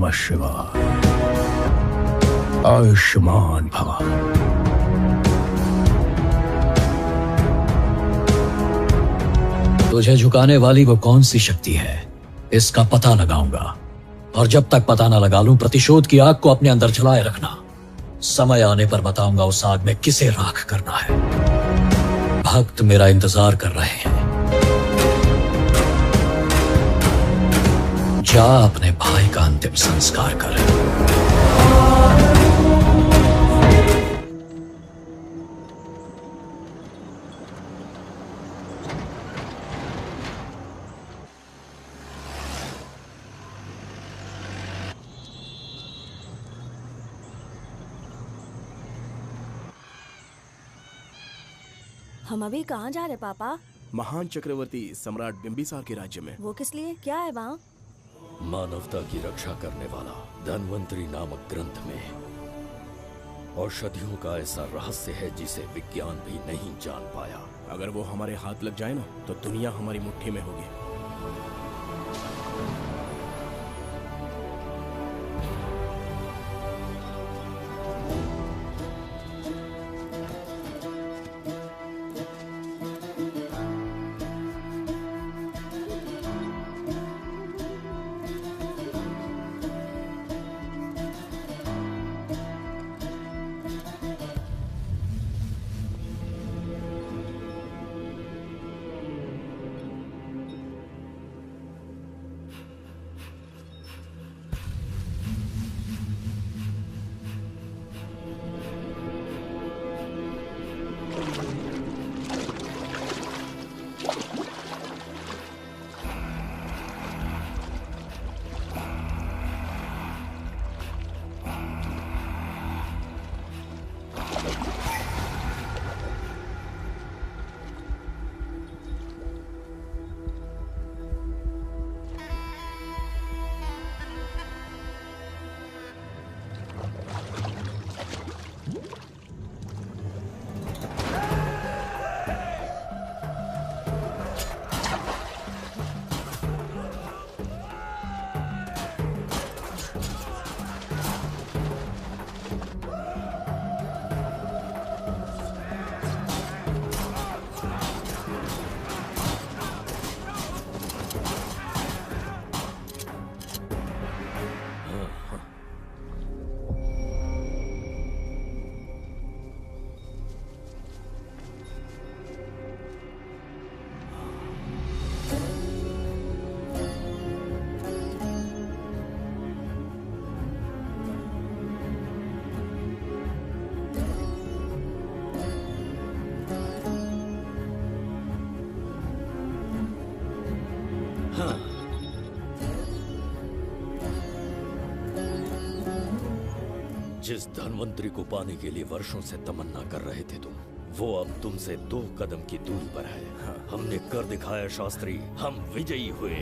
नमः शिवाय। आयुष्मान भव। तुझे झुकाने वाली वो कौन सी शक्ति है, इसका पता लगाऊंगा। और जब तक पता न लगा लूं, प्रतिशोध की आग को अपने अंदर जलाए रखना। समय आने पर बताऊंगा उस आग में किसे राख करना है। भक्त मेरा इंतजार कर रहे हैं। जा अपने भाई का अंतिम संस्कार कर। हम अभी कहाँ जा रहे पापा? महान चक्रवर्ती सम्राट बिंबिसार के राज्य में। वो किस लिए? क्या है वहाँ? मानवता की रक्षा करने वाला धन्वंतरी नामक ग्रंथ में औषधियों का ऐसा रहस्य है जिसे विज्ञान भी नहीं जान पाया। अगर वो हमारे हाथ लग जाए ना, तो दुनिया हमारी मुट्ठी में होगी। जिस धन्वंतरी को पाने के लिए वर्षों से तमन्ना कर रहे थे तुम, वो अब तुमसे 2 कदम की दूरी पर है। हमने कर दिखाया शास्त्री, हम विजयी हुए।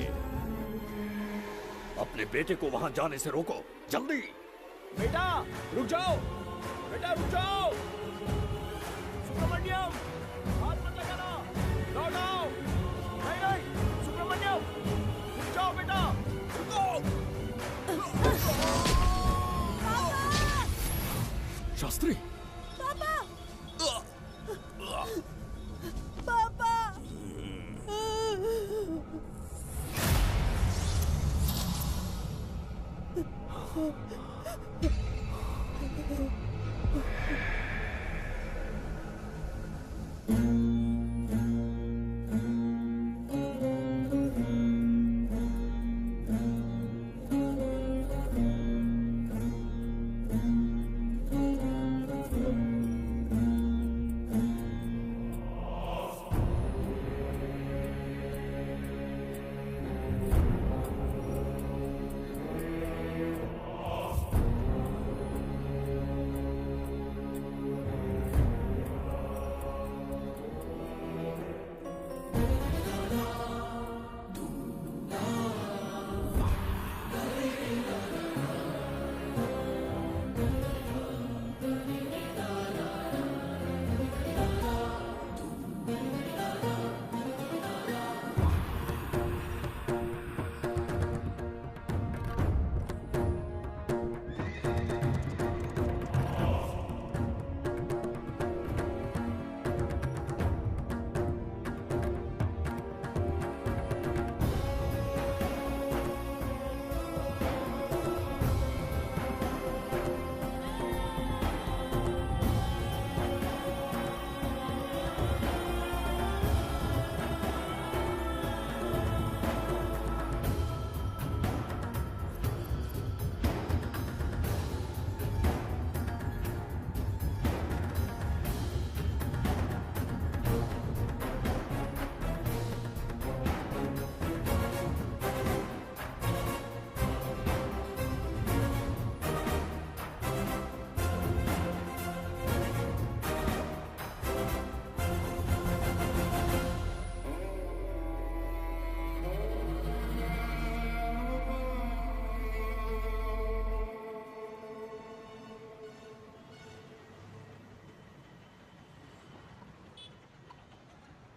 अपने बेटे को वहां जाने से रोको, जल्दी। बेटा रुक जाओ, बेटा रुक जाओ। सुब्रमण्यम, हाथ मत लगाना, लौट आओ। नहीं नहीं सुब्रमण्यम, रुक जाओ बेटा, रुको। शास्त्री, पापा! पापा!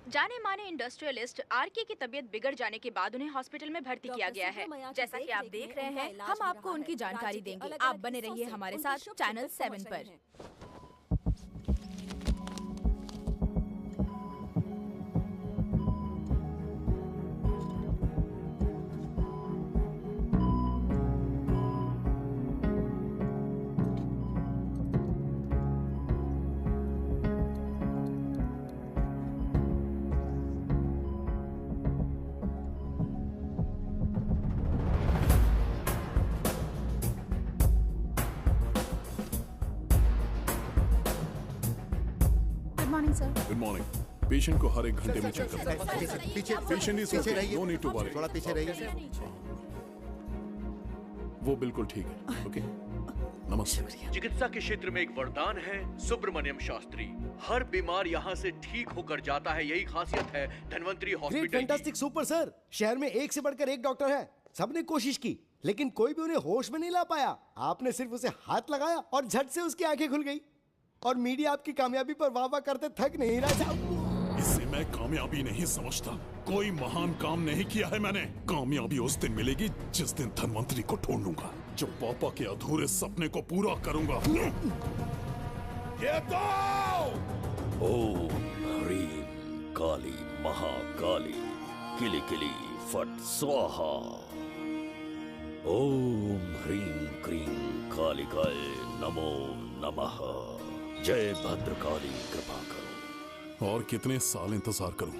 जाने माने इंडस्ट्रियलिस्ट आरके की तबीयत बिगड़ जाने के बाद उन्हें हॉस्पिटल में भर्ती किया गया है। जैसा कि आप देख रहे हैं, हम आपको उनकी जानकारी देंगे। आप बने रहिए हमारे साथ चैनल 7 पर। Good morning. पेशेंट को हर एक घंटे में चेक करना है। पीछे पेशेंट इज पीछे रहिए। No need to worry. थोड़ा पीछे रहिए। वो बिल्कुल ठीक है। ओके, नमस्ते। चिकित्सा के क्षेत्र में एक वरदान है सुब्रमण्यम शास्त्री। हर बीमार यहाँ से ठीक होकर जाता है, यही खासियत है धन्वंतरी ग्रेट, हॉस्पिटल की। Fantastic, super sir. शहर में एक से बढ़कर एक डॉक्टर है। सबने कोशिश की लेकिन कोई भी उन्हें होश में नहीं ला पाया। आपने सिर्फ उसे हाथ लगाया और झट से उसकी आंखें खुल गई। और मीडिया आपकी कामयाबी पर वाह वाह करते थक नहीं रहा। इसे मैं कामयाबी नहीं समझता। कोई महान काम नहीं किया है मैंने। कामयाबी उस दिन मिलेगी जिस दिन धन्वंतरी को ढूंढूंगा, जो पापा के अधूरे सपने को पूरा करूंगा। ये तो ओम ह्रीं काली महाकाली किली किली फट स्वाहा। ओम ह्रीं क्रीं कालिकाय नमो नमः। जय भद्रकाली, कृपा करो। और कितने साल इंतजार करूं?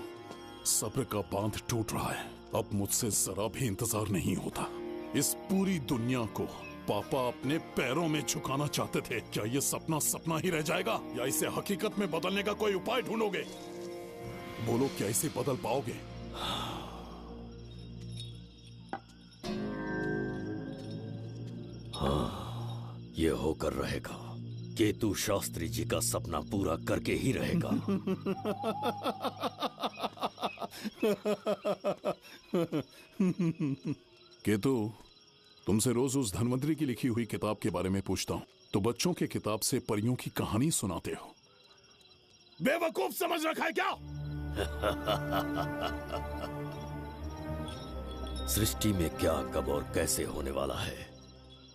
सब्र का बांध टूट रहा है। अब मुझसे जरा भी इंतजार नहीं होता। इस पूरी दुनिया को पापा अपने पैरों में झुकाना चाहते थे। क्या ये सपना सपना ही रह जाएगा या इसे हकीकत में बदलने का कोई उपाय ढूंढोगे? बोलो, क्या इसे बदल पाओगे? हाँ, ये होकर रहेगा। केतु शास्त्री जी का सपना पूरा करके ही रहेगा। केतु, तुमसे रोज उस धन्वंतरी की लिखी हुई किताब के बारे में पूछता हूँ तो बच्चों के किताब से परियों की कहानी सुनाते हो। बेवकूफ समझ रखा है क्या? सृष्टि में क्या, कब और कैसे होने वाला है,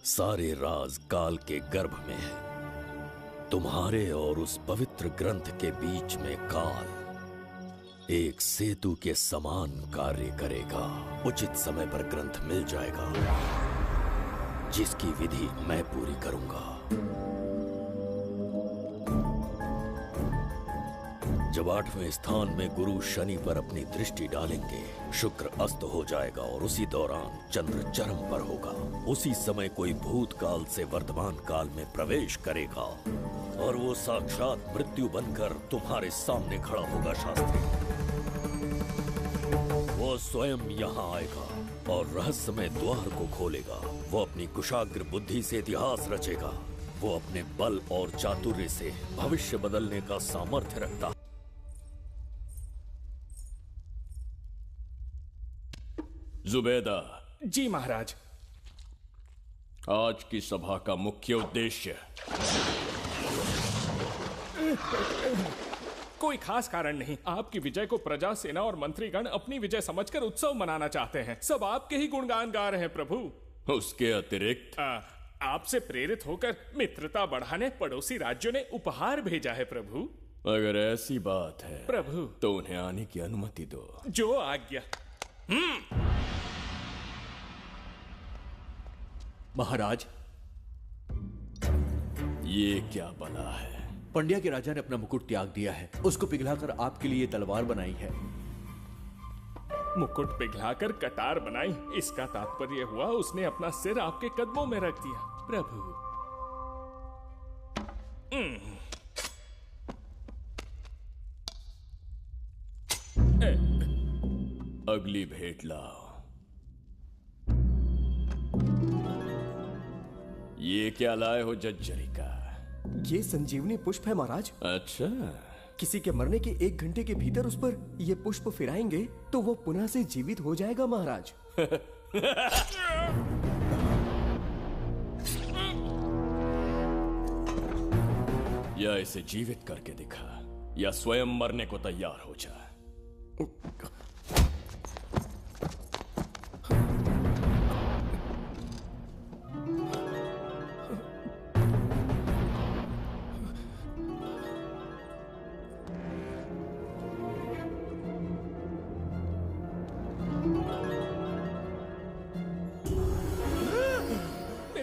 सारे राज काल के गर्भ में है। तुम्हारे और उस पवित्र ग्रंथ के बीच में काल एक सेतु के समान कार्य करेगा। उचित समय पर ग्रंथ मिल जाएगा, जिसकी विधि मैं पूरी करूंगा। जब 8वें स्थान में गुरु शनि पर अपनी दृष्टि डालेंगे, शुक्र अस्त हो जाएगा और उसी दौरान चंद्र चरम पर होगा। उसी समय कोई भूतकाल से वर्तमान काल में प्रवेश करेगा और वो साक्षात मृत्यु बनकर तुम्हारे सामने खड़ा होगा। शास्त्री, वो स्वयं यहाँ आएगा और रहस्यमय द्वार को खोलेगा। वो अपनी कुशाग्र बुद्धि से इतिहास रचेगा। वो अपने बल और चातुर्य से भविष्य बदलने का सामर्थ्य रखता। जुबेदा। जी महाराज। आज की सभा का मुख्य उद्देश्य कोई खास कारण नहीं। आपकी विजय को प्रजा, सेना और मंत्रीगण अपनी विजय समझकर उत्सव मनाना चाहते हैं। सब आपके ही गुणगान गा रहे हैं प्रभु। उसके अतिरिक्त आपसे प्रेरित होकर मित्रता बढ़ाने पड़ोसी राज्यों ने उपहार भेजा है प्रभु। अगर ऐसी बात है प्रभु तो उन्हें आने की अनुमति दो। जो आज्ञा। महाराज, ये क्या बला है? पंड्या के राजा ने अपना मुकुट त्याग दिया है। उसको पिघलाकर आपके लिए तलवार बनाई है। मुकुट पिघलाकर कटार बनाई, इसका तात्पर्य हुआ उसने अपना सिर आपके कदमों में रख दिया प्रभु। अगली भेंट लाओ। ये क्या लाए हो जज्जरी का? ये संजीवनी पुष्प है महाराज। अच्छा, किसी के मरने के 1 घंटे के भीतर उस पर ये पुष्प फिराएंगे तो वो पुनः से जीवित हो जाएगा महाराज। या इसे जीवित करके दिखा या स्वयं मरने को तैयार हो जा। मेरा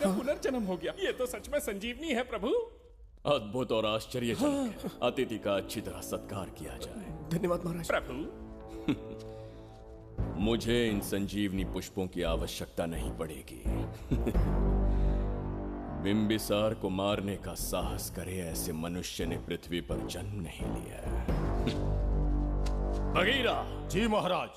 पुनर्जन्म हो गया। ये तो सच में संजीवनी है प्रभु। अद्भुत और आश्चर्यजनक है। अतिथि का अच्छी तरह सत्कार किया जाए। धन्यवाद महाराज। प्रभु, मुझे इन संजीवनी पुष्पों की आवश्यकता नहीं पड़ेगी। बिंबिसार को मारने का साहस करे ऐसे मनुष्य ने पृथ्वी पर जन्म नहीं लिया। बगीरा। जी महाराज।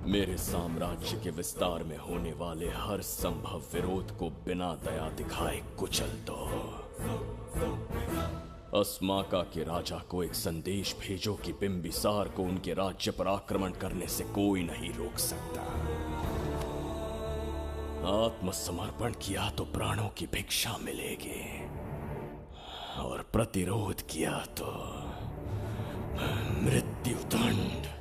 मेरे साम्राज्य के विस्तार में होने वाले हर संभव विरोध को बिना दया दिखाए कुचल दो। अस्माका के राजा को एक संदेश भेजो कि बिंबिसार को उनके राज्य पर आक्रमण करने से कोई नहीं रोक सकता। आत्मसमर्पण किया तो प्राणों की भिक्षा मिलेगी, और प्रतिरोध किया तो मृत्युदंड।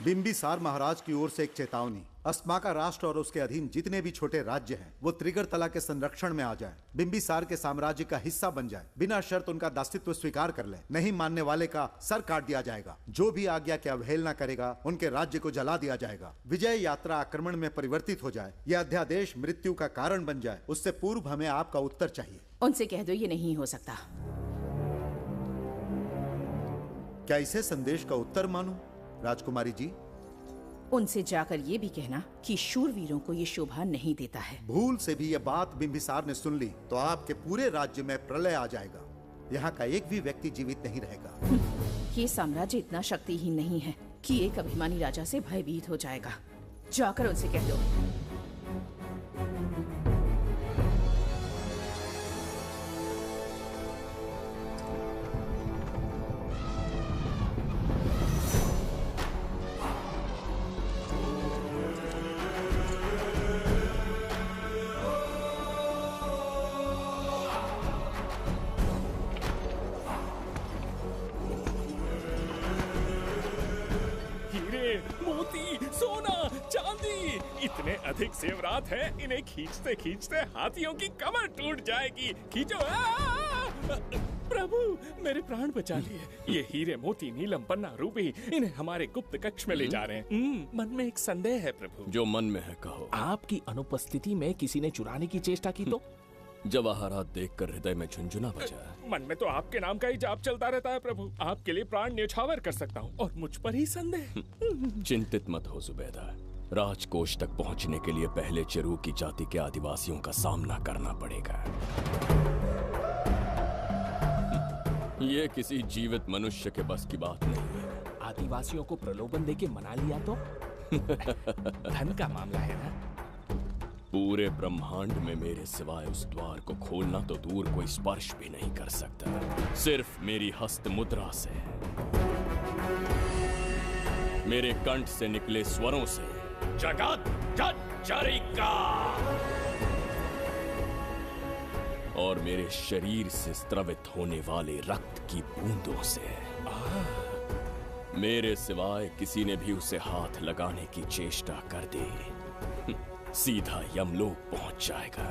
बिंबिसार महाराज की ओर से एक चेतावनी। अस्माका राष्ट्र और उसके अधीन जितने भी छोटे राज्य हैं वो त्रिगर्तला के संरक्षण में आ जाएं, बिंबिसार के साम्राज्य का हिस्सा बन जाए, बिना शर्त उनका दासत्व स्वीकार कर ले। नहीं मानने वाले का सर काट दिया जाएगा। जो भी आज्ञा की अवहेलना करेगा उनके राज्य को जला दिया जाएगा। विजय यात्रा आक्रमण में परिवर्तित हो जाए, यह अध्यादेश मृत्यु का कारण बन जाए, उससे पूर्व हमें आपका उत्तर चाहिए। उनसे कह दो ये नहीं हो सकता। क्या इसे संदेश का उत्तर मानूं? राजकुमारी जी, उनसे जाकर ये भी कहना कि शूरवीरों को ये शोभा नहीं देता है। भूल से भी ये बात बिंबिसार ने सुन ली तो आपके पूरे राज्य में प्रलय आ जाएगा। यहाँ का एक भी व्यक्ति जीवित नहीं रहेगा। ये साम्राज्य इतना शक्तिहीन नहीं है कि एक अभिमानी राजा से भयभीत हो जाएगा। जाकर उनसे कह दो। इतने अधिक जेवरात हैं, इन्हें खींचते खींचते हाथियों की कमर टूट जाएगी। खींचो। प्रभु, मेरे प्राण बचा लिए। ये हीरे, मोती, नीलम, पन्ना, रूबी, इन्हें हमारे गुप्त कक्ष में ले जा रहे हैं। मन में एक संदेह है प्रभु। जो मन में है कहो। आपकी अनुपस्थिति में किसी ने चुराने की चेष्टा की तो? जवाहरात देखकर हृदय में झुंझुना बजा। मन में तो आपके नाम का ही जाप चलता रहता है प्रभु। आपके लिए प्राण न्यौछावर कर सकता हूँ, और मुझ पर ही संदेह। चिंतित मत हो जुबैदा। राजकोष तक पहुंचने के लिए पहले चिरूकी जाति के आदिवासियों का सामना करना पड़ेगा। ये किसी जीवित मनुष्य के बस की बात नहीं है। आदिवासियों को प्रलोभन देके मना लिया तो? धन का मामला है ना। पूरे ब्रह्मांड में मेरे सिवाय उस द्वार को खोलना तो दूर कोई स्पर्श भी नहीं कर सकता। सिर्फ मेरी हस्त मुद्रा से, मेरे कंठ से निकले स्वरों से जगत जज्जरिका, और मेरे शरीर से स्त्रवित होने वाले रक्त की बूंदों से। मेरे सिवाय किसी ने भी उसे हाथ लगाने की चेष्टा कर दी, सीधा यमलोक पहुंच जाएगा।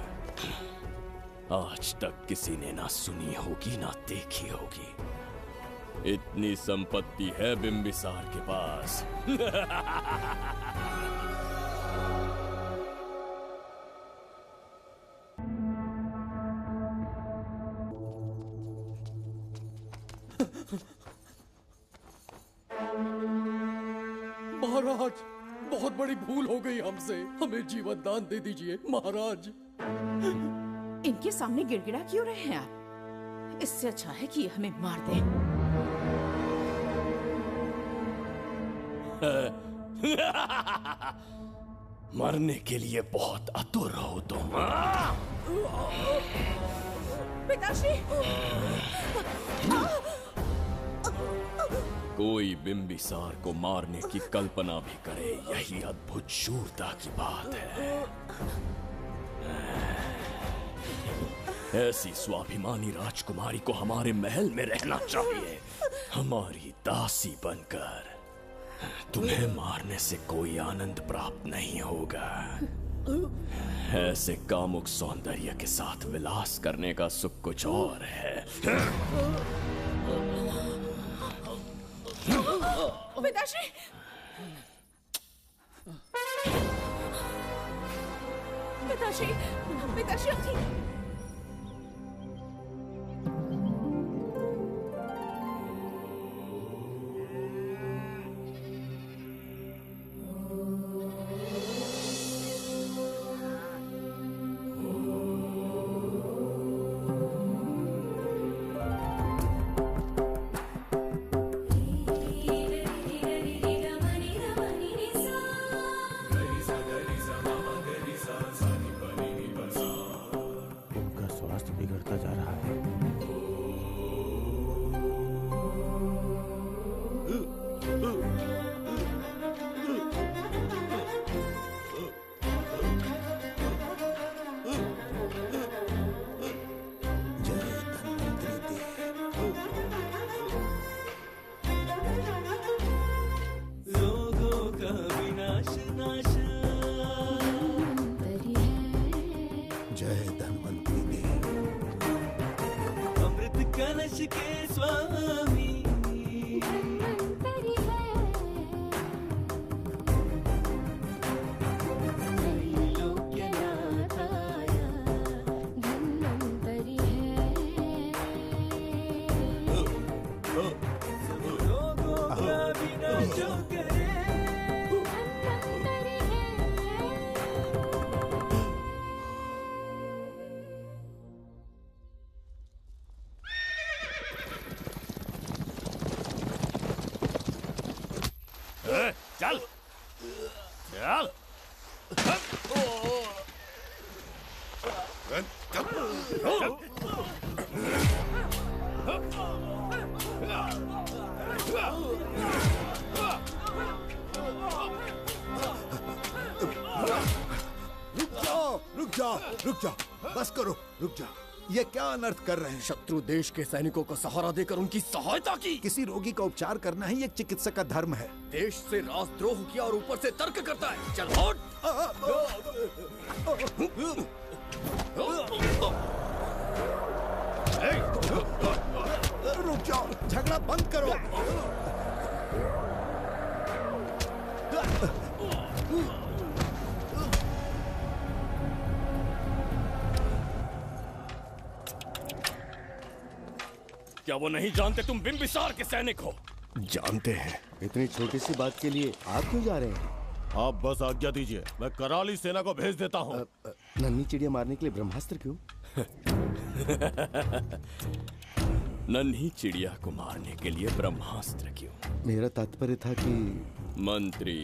आज तक किसी ने ना सुनी होगी ना देखी होगी। इतनी संपत्ति है बिंबिसार के पास। महाराज, बहुत बड़ी भूल हो गई हमसे। हमें जीवन दान दे दीजिए महाराज। इनके सामने गिड़गिड़ा क्यों रहे हैं आप? इससे अच्छा है कि हमें मार दें। मरने के लिए बहुत आतुर हो तुम। पिताश्री! कोई बिंबिसार को मारने की कल्पना भी करे, यही अद्भुत शूरता की बात है। ऐसी स्वाभिमानी राजकुमारी को हमारे महल में रहना चाहिए, हमारी दासी बनकर। तुम्हें मारने से कोई आनंद प्राप्त नहीं होगा। ऐसे कामुक सौंदर्य के साथ विलास करने का सुख कुछ और है। पिताश्री, पिताश्री, पिताश्री उठिए। चल चल। रुक जाओ, बस करो, रुक जाओ। ये क्या अनर्थ कर रहे हैं? शत्रु देश के सैनिकों को सहारा देकर उनकी सहायता की। किसी रोगी का उपचार करना ही एक चिकित्सक का धर्म है। देश से राजद्रोह किया और ऊपर से तर्क करता है। चल हट। रुक जाओ, झगड़ा बंद करो। क्या वो नहीं जानते तुम बिंबिसार के सैनिक हो? जानते हैं। इतनी छोटी सी बात के लिए आप क्यों जा रहे हैं? आप बस आज्ञा दीजिए, मैं कराली सेना को भेज देता हूँ। नन्ही चिड़िया मारने के लिए ब्रह्मास्त्र क्यों? नन्ही चिड़िया को मारने के लिए ब्रह्मास्त्र क्यों? मेरा तात्पर्य था कि मंत्री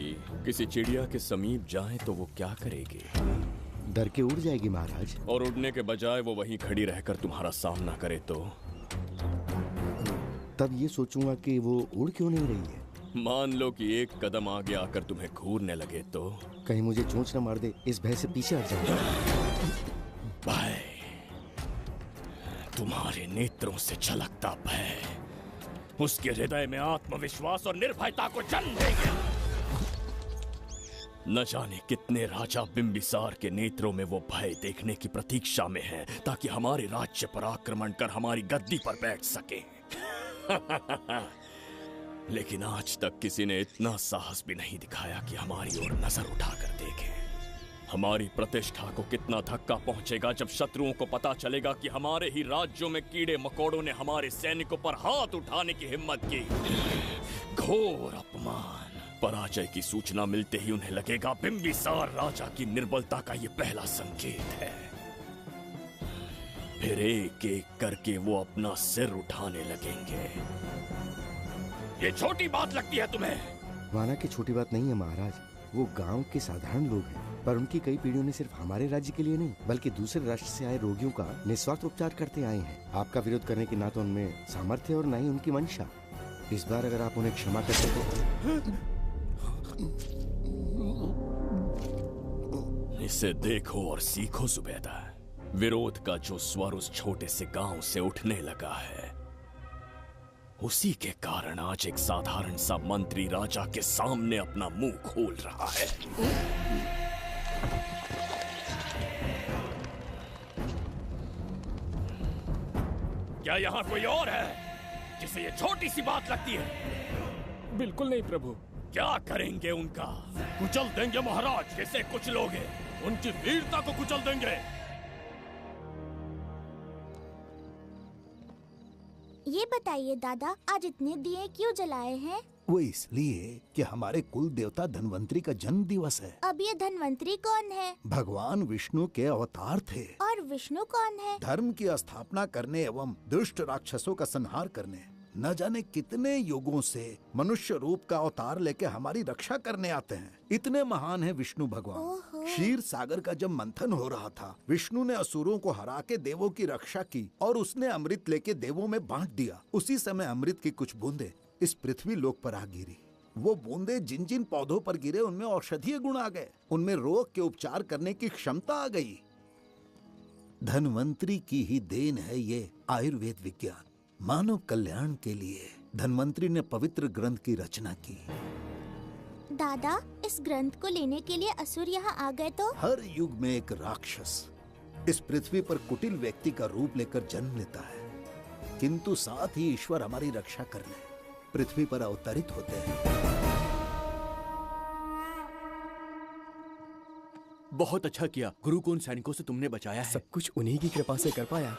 किसी चिड़िया के समीप जाए तो वो क्या करेगी? डर के उड़ जाएगी महाराज। और उड़ने के बजाय वो वहीं खड़ी रहकर तुम्हारा सामना करे तो? तब ये सोचूंगा कि वो उड़ क्यों नहीं रही है। मान लो कि एक कदम आगे आकर तुम्हें घूरने लगे तो? कहीं मुझे चोंच न मार दे, इस भय से पीछे हट जाऊंगा। भय, तुम्हारे नेत्रों से झलकता भय उसके हृदय में आत्मविश्वास और निर्भयता को जन्म देगा। न जाने कितने राजा बिंबिसार के नेत्रों में वो भय देखने की प्रतीक्षा में हैं, ताकि हमारे राज्य पर आक्रमण कर हमारी गद्दी पर बैठ सके। लेकिन आज तक किसी ने इतना साहस भी नहीं दिखाया कि हमारी ओर नजर उठाकर देखे। हमारी प्रतिष्ठा को कितना धक्का पहुंचेगा जब शत्रुओं को पता चलेगा कि हमारे ही राज्यों में कीड़े मकोड़ों ने हमारे सैनिकों पर हाथ उठाने की हिम्मत की। घोर अपमान। पराजय की सूचना मिलते ही उन्हें लगेगा बिंबिसार राजा की निर्बलता का ये पहला संकेत है। फिर एक एक करके वो अपना सिर उठाने लगेंगे। ये छोटी बात लगती है तुम्हें? माना कि छोटी बात नहीं है महाराज। वो गांव के साधारण लोग हैं, पर उनकी कई पीढ़ियों ने सिर्फ हमारे राज्य के लिए नहीं बल्कि दूसरे राष्ट्र से आए रोगियों का निस्वार्थ उपचार करते आए हैं। आपका विरोध करने की ना तो उनमें सामर्थ्य और ना ही उनकी मंशा। इस बार अगर आप उन्हें क्षमा करते तो। इसे देखो और सीखो सुबेदा। विरोध का जो स्वर उस छोटे से गांव से उठने लगा है, उसी के कारण आज एक साधारण सा मंत्री राजा के सामने अपना मुंह खोल रहा है। क्या यहाँ कोई और है जिसे ये छोटी सी बात लगती है? बिल्कुल नहीं प्रभु। क्या करेंगे उनका? कुचल देंगे महाराज। जैसे कुछ लोग हैं, उनकी वीरता को कुचल देंगे। ये बताइए दादा, आज इतने दिए क्यों जलाए हैं? वो इसलिए कि हमारे कुल देवता धन्वंतरी का जन्म दिवस है। अब ये धन्वंतरी कौन है? भगवान विष्णु के अवतार थे। और विष्णु कौन है? धर्म की स्थापना करने एवं दुष्ट राक्षसों का संहार करने न जाने कितने युगों से मनुष्य रूप का अवतार लेके हमारी रक्षा करने आते हैं। इतने महान है विष्णु भगवान। क्षीर सागर का जब मंथन हो रहा था, विष्णु ने असुरों को हरा के देवों की रक्षा की और उसने अमृत लेके देवों में बांट दिया। उसी समय अमृत की कुछ बूंदे इस पृथ्वी लोक पर आ गिरी। वो बूंदे जिन जिन पौधों पर गिरे उनमें औषधीय गुण आ गए, उनमें रोग के उपचार करने की क्षमता आ गई। धन्वंतरी की ही देन है ये आयुर्वेद विज्ञान। मानव कल्याण के लिए धन्वंतरी ने पवित्र ग्रंथ की रचना की। दादा, इस ग्रंथ को लेने के लिए असुर यहाँ आ गए तो? हर युग में एक राक्षस इस पृथ्वी पर कुटिल व्यक्ति का रूप लेकर जन्म लेता है, किंतु साथ ही ईश्वर हमारी रक्षा करने पृथ्वी पर अवतरित होते हैं। बहुत अच्छा किया गुरु को उन सैनिकों से तुमने बचाया है। सब कुछ उन्हीं की कृपा से कर पाया।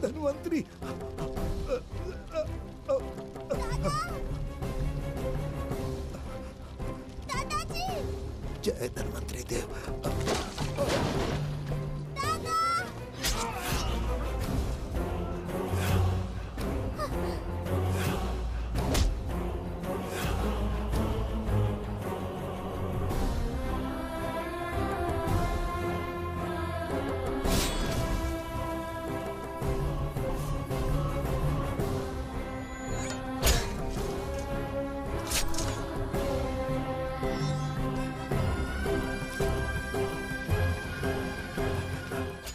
धन्वंतरी, दादाजी, जय धन्वंतरी देव।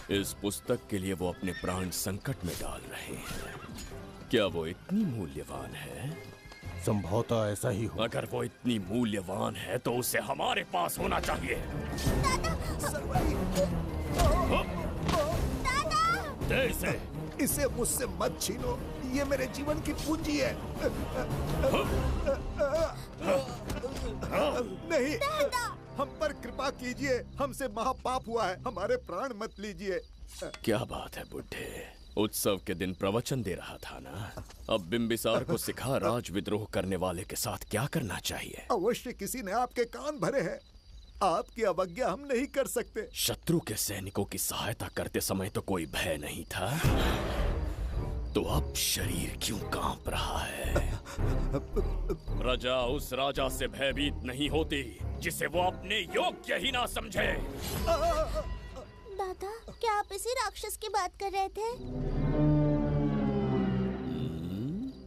इस पुस्तक के लिए वो अपने प्राण संकट में डाल रहे हैं। क्या वो इतनी मूल्यवान है? संभवतः ऐसा ही हो। अगर वो इतनी मूल्यवान है तो उसे हमारे पास होना चाहिए। दे इसे। इसे मुझसे मत छीनो, ये मेरे जीवन की पूंजी है। नहीं, हम पर कृपा कीजिए, हमसे महापाप हुआ है, हमारे प्राण मत लीजिए। क्या बात है बुड्ढे, उत्सव के दिन प्रवचन दे रहा था ना। अब बिंबिसार को सिखा राज विद्रोह करने वाले के साथ क्या करना चाहिए। अवश्य किसी ने आपके कान भरे हैं, आपकी अवज्ञा हम नहीं कर सकते। शत्रु के सैनिकों की सहायता करते समय तो कोई भय नहीं था, तो अब शरीर क्यों कांप रहा है? प्रजा उस राजा से भयभीत नहीं होती जिसे वो अपने योग्य ही ना समझे। दादा, क्या आप इसी राक्षस की बात कर रहे थे?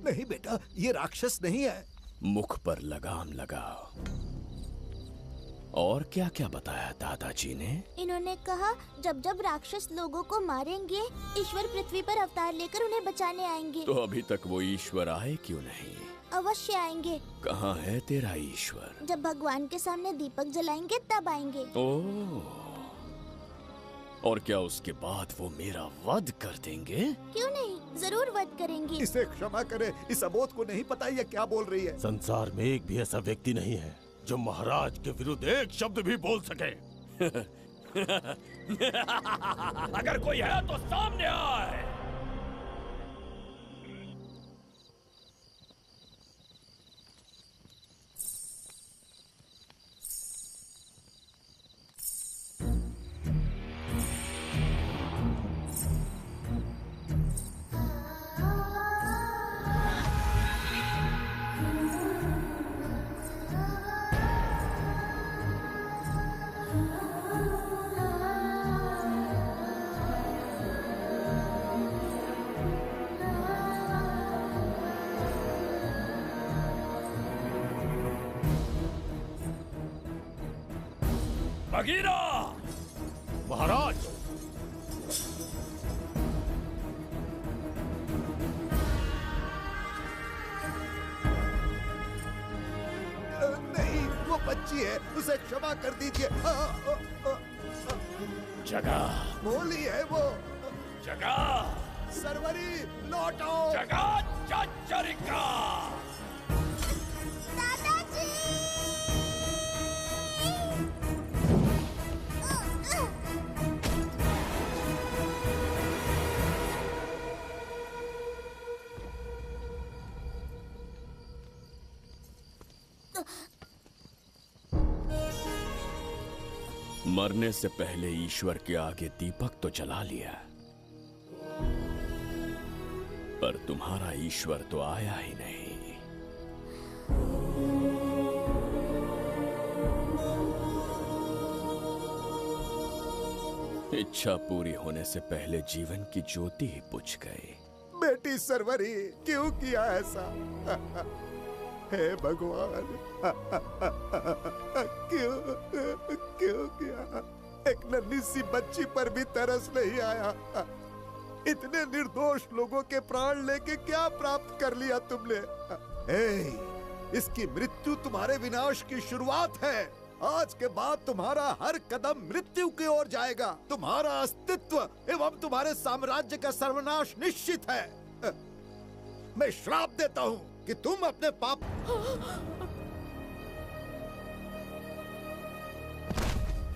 नहीं बेटा, ये राक्षस नहीं है। मुख पर लगाम लगाओ। और क्या क्या बताया दादाजी ने? इन्होंने कहा जब जब राक्षस लोगों को मारेंगे, ईश्वर पृथ्वी पर अवतार लेकर उन्हें बचाने आएंगे। तो अभी तक वो ईश्वर आए क्यों नहीं? अवश्य आएंगे। कहाँ है तेरा ईश्वर? जब भगवान के सामने दीपक जलाएंगे तब आएंगे। ओह, और क्या उसके बाद वो मेरा वध कर देंगे? क्यों नहीं, जरूर वध करेंगे। इसे क्षमा करे, इस अबोध को नहीं पता ये क्या बोल रही है। संसार में एक भी ऐसा व्यक्ति नहीं है जो महाराज के विरुद्ध एक शब्द भी बोल सके। अगर कोई है तो सामने आए। बगीरा! महाराज! नहीं, वो बच्ची है, उसे क्षमा कर दीजिए। जगह बोली है वो। जगह सरवरी लौटो। जगह चचरिका। मरने से पहले ईश्वर के आगे दीपक तो जला लिया, पर तुम्हारा ईश्वर तो आया ही नहीं। इच्छा पूरी होने से पहले जीवन की ज्योति ही बुझ गई। बेटी सरवरी, क्यों किया ऐसा? हे भगवान, क्यों किया? एक नन्ही सी बच्ची पर भी तरस नहीं आया। इतने निर्दोष लोगों के प्राण लेके क्या प्राप्त कर लिया तुमने? इसकी मृत्यु तुम्हारे विनाश की शुरुआत है। आज के बाद तुम्हारा हर कदम मृत्यु की ओर जाएगा। तुम्हारा अस्तित्व एवं तुम्हारे साम्राज्य का सर्वनाश निश्चित है। मैं श्राप देता हूँ कि तुम अपने पाप।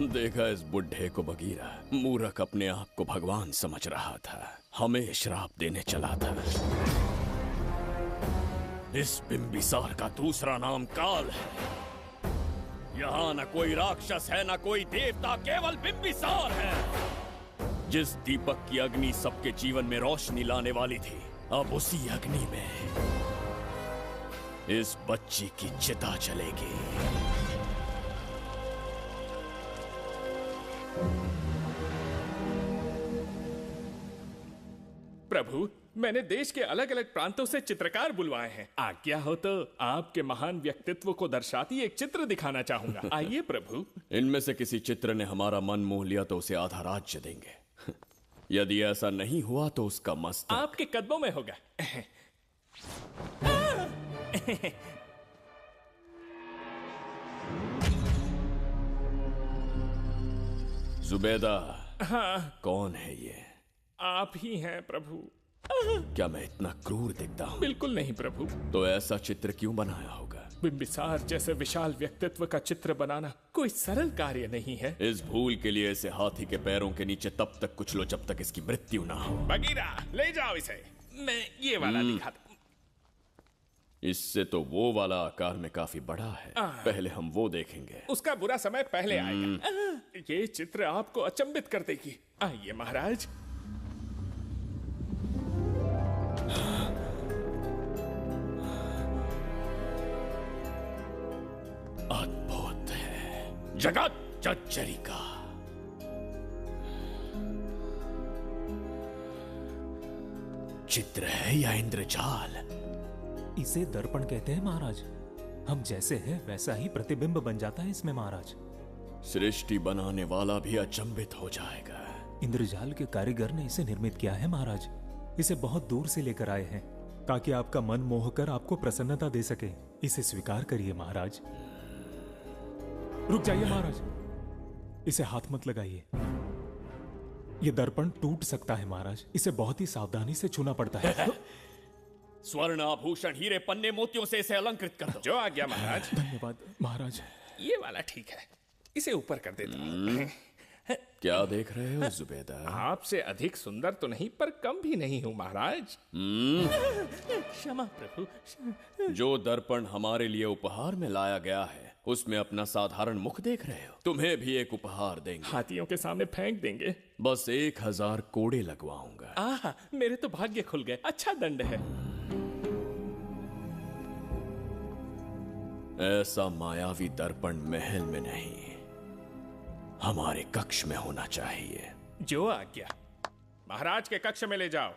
देखा इस बुढ़े को बगीरा, मूर्ख अपने आप को भगवान समझ रहा था, हमें श्राप देने चला था। इस बिंबिसार का दूसरा नाम काल है। यहाँ न कोई राक्षस है न कोई देवता, केवल बिंबिसार है। जिस दीपक की अग्नि सबके जीवन में रोशनी लाने वाली थी, अब उसी अग्नि में इस बच्ची की चिता जलेगी। प्रभु, मैंने देश के अलग अलग प्रांतों से चित्रकार बुलवाए हैं। आज्ञा हो तो आपके महान व्यक्तित्व को दर्शाती एक चित्र दिखाना चाहूंगा। आइए प्रभु। इनमें से किसी चित्र ने हमारा मन मोह लिया तो उसे आधा राज्य देंगे। यदि ऐसा नहीं हुआ तो उसका मस्तक आपके कदमों में होगा। जुबैदा। हाँ। कौन है ये? आप ही हैं प्रभु। क्या मैं इतना क्रूर दिखता हूँ? बिल्कुल नहीं प्रभु। तो ऐसा चित्र क्यों बनाया होगा? बिंबिसार जैसे विशाल व्यक्तित्व का चित्र बनाना कोई सरल कार्य नहीं है। इस भूल के लिए इसे हाथी के पैरों के नीचे तब तक कुचलो जब तक इसकी मृत्यु ना हो। बगीरा, ले जाओ इसे। मैं ये वाला दिखाता। इससे तो वो वाला आकार में काफी बड़ा है। पहले हम वो देखेंगे। उसका बुरा समय पहले आएगा। ये चित्र आपको अचंभित कर देगी। आइए महाराज। अद्भुत है। जगत चचरिका। चित्र है या इंद्रजाल? इसे दर्पण कहते हैं महाराज। हम जैसे हैं वैसा ही प्रतिबिंब बन जाता है इसमें महाराज। सृष्टि बनाने वाला भी अचंभित हो जाएगा। इंद्रजाल के कारीगर ने इसे निर्मित किया है महाराज। इसे बहुत दूर से लेकर आए हैं ताकि आपका मन मोह कर आपको प्रसन्नता दे सके। इसे स्वीकार करिए महाराज। रुक जाइए महाराज, इसे हाथ मत लगाइए। ये दर्पण टूट सकता है महाराज, इसे बहुत ही सावधानी से छूना पड़ता है। स्वर्ण आभूषण हीरे पन्ने मोतियों से इसे अलंकृत कर दो। जो आ गया महाराज। धन्यवाद महाराज। ये वाला ठीक है, इसे ऊपर कर देता हूं। क्या देख रहे हो जुबेदा? आपसे अधिक सुंदर तो नहीं पर कम भी नहीं हूं महाराज। क्षमा प्रभु। जो दर्पण हमारे लिए उपहार में लाया गया है उसमें अपना साधारण मुख देख रहे हो? तुम्हें भी एक उपहार देंगे। हाथियों के सामने फेंक देंगे। बस 1000 कोड़े लगवाऊंगा। आहा, मेरे तो भाग्य खुल गए। अच्छा दंड है। ऐसा मायावी दर्पण महल में नहीं, हमारे कक्ष में होना चाहिए। जो आज्ञा। महाराज के कक्ष में ले जाओ।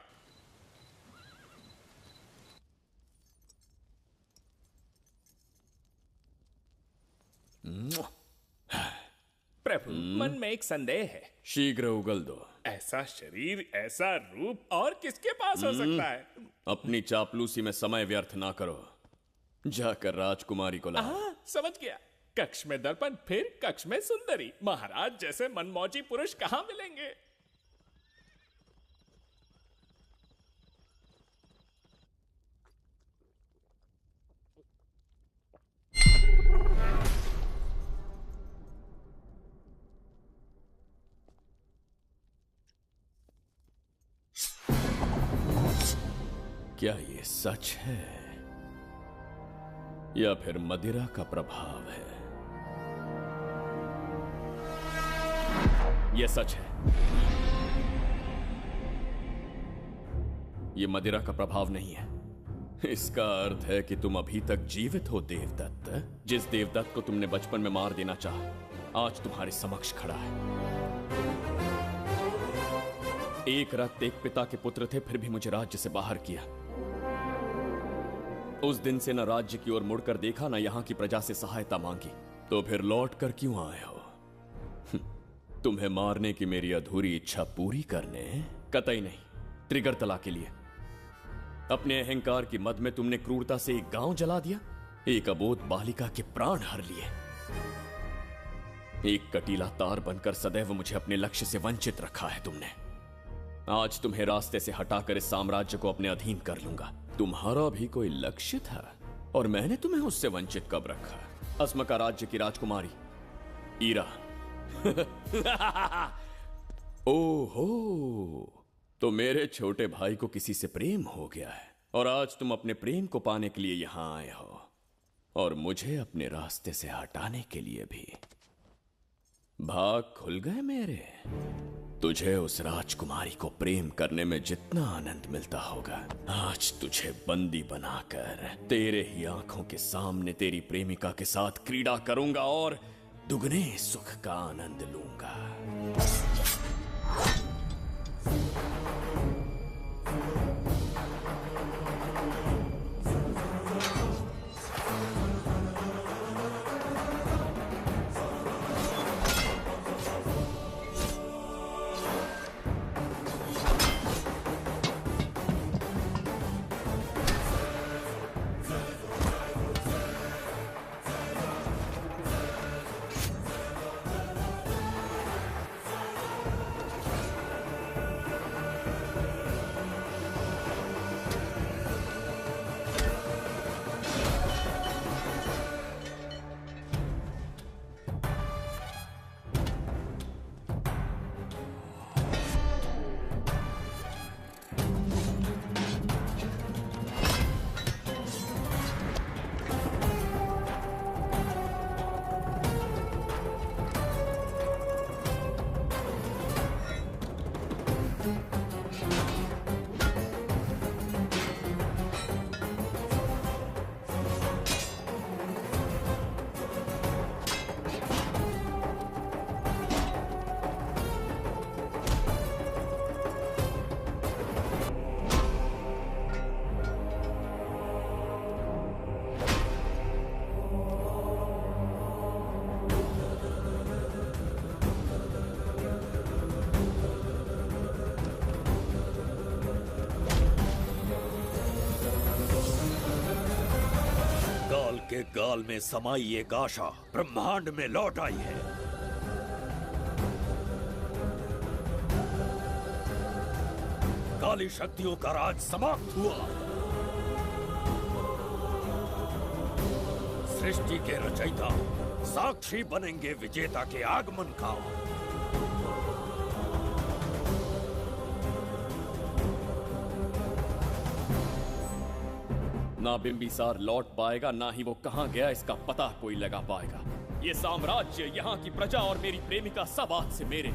प्रभु, मन में एक संदेह है। शीघ्र उगल दो। ऐसा शरीर, ऐसा रूप और किसके पास हो सकता है? अपनी चापलूसी में समय व्यर्थ ना करो, जाकर राजकुमारी को लाओ। समझ गया। कक्ष में दर्पण, फिर कक्ष में सुंदरी। महाराज जैसे मनमौजी पुरुष कहां मिलेंगे? क्या ये सच है या फिर मदिरा का प्रभाव है? ये सच है। ये मदिरा का प्रभाव नहीं है। इसका अर्थ है कि तुम अभी तक जीवित हो देवदत्त। जिस देवदत्त को तुमने बचपन में मार देना चाहा, आज तुम्हारे समक्ष खड़ा है। एक रक्त एक पिता के पुत्र थे, फिर भी मुझे राज्य से बाहर किया। उस दिन से न राज्य की ओर मुड़कर देखा, न यहां की प्रजा से सहायता मांगी। तो फिर लौट कर क्यों आए हो? तुम्हें मारने की मेरी अधूरी इच्छा पूरी करने? कतई नहीं, त्रिगर्तला के लिए। अपने अहंकार की मद में तुमने क्रूरता से एक गांव जला दिया, एक अबोध बालिका के प्राण हर लिए। एक कटीला तार बनकर सदैव मुझे अपने लक्ष्य से वंचित रखा है तुमने। आज तुम्हें रास्ते से हटाकर इस साम्राज्य को अपने अधीन कर लूंगा। तुम्हारा भी कोई लक्ष्य था और मैंने तुम्हें उससे वंचित कब रखा? अस्मका राज्य की राजकुमारी ईरा। ओहो, तो मेरे छोटे भाई को किसी से प्रेम हो गया है और आज तुम अपने प्रेम को पाने के लिए यहां आए हो और मुझे अपने रास्ते से हटाने के लिए भी। भाग खुल गए मेरे। तुझे उस राजकुमारी को प्रेम करने में जितना आनंद मिलता होगा, आज तुझे बंदी बनाकर तेरे ही आंखों के सामने तेरी प्रेमिका के साथ क्रीड़ा करूंगा और दुगने सुख का आनंद लूंगा। के गाल में समाई एक आशा ब्रह्मांड में लौट आई है। काली शक्तियों का राज समाप्त हुआ। सृष्टि के रचयिता साक्षी बनेंगे विजेता के आगमन का। ना बिंबिसार लौट पाएगा, ना ही वो कहां गया इसका पता कोई लगा पाएगा। ये साम्राज्य, यहाँ की प्रजा और मेरी प्रेमिका सब आज से मेरे।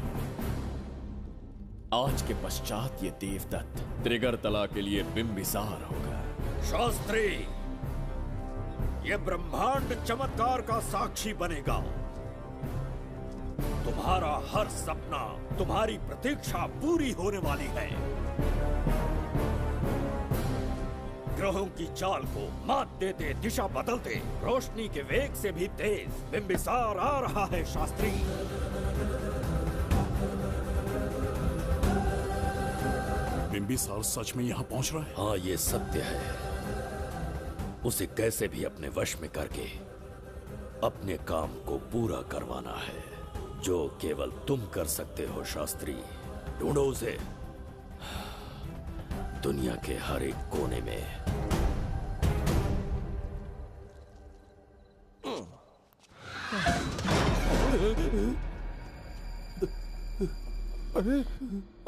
आज के पश्चात ये देवदत्त त्रिगर्तला के लिए बिंबिसार होगा। शास्त्री, ये ब्रह्मांड चमत्कार का साक्षी बनेगा। तुम्हारा हर सपना, तुम्हारी प्रतीक्षा पूरी होने वाली है। ग्रहों की चाल को मात देते, दिशा बदलते, रोशनी के वेग से भी तेज बिंबिसार आ रहा है शास्त्री। बिंबिसार सच में यहाँ पहुँच रहा है? हाँ, ये सत्य है। उसे कैसे भी अपने वश में करके अपने काम को पूरा करवाना है, जो केवल तुम कर सकते हो शास्त्री। ढूंढो उसे दुनिया के हर एक कोने में। अरे,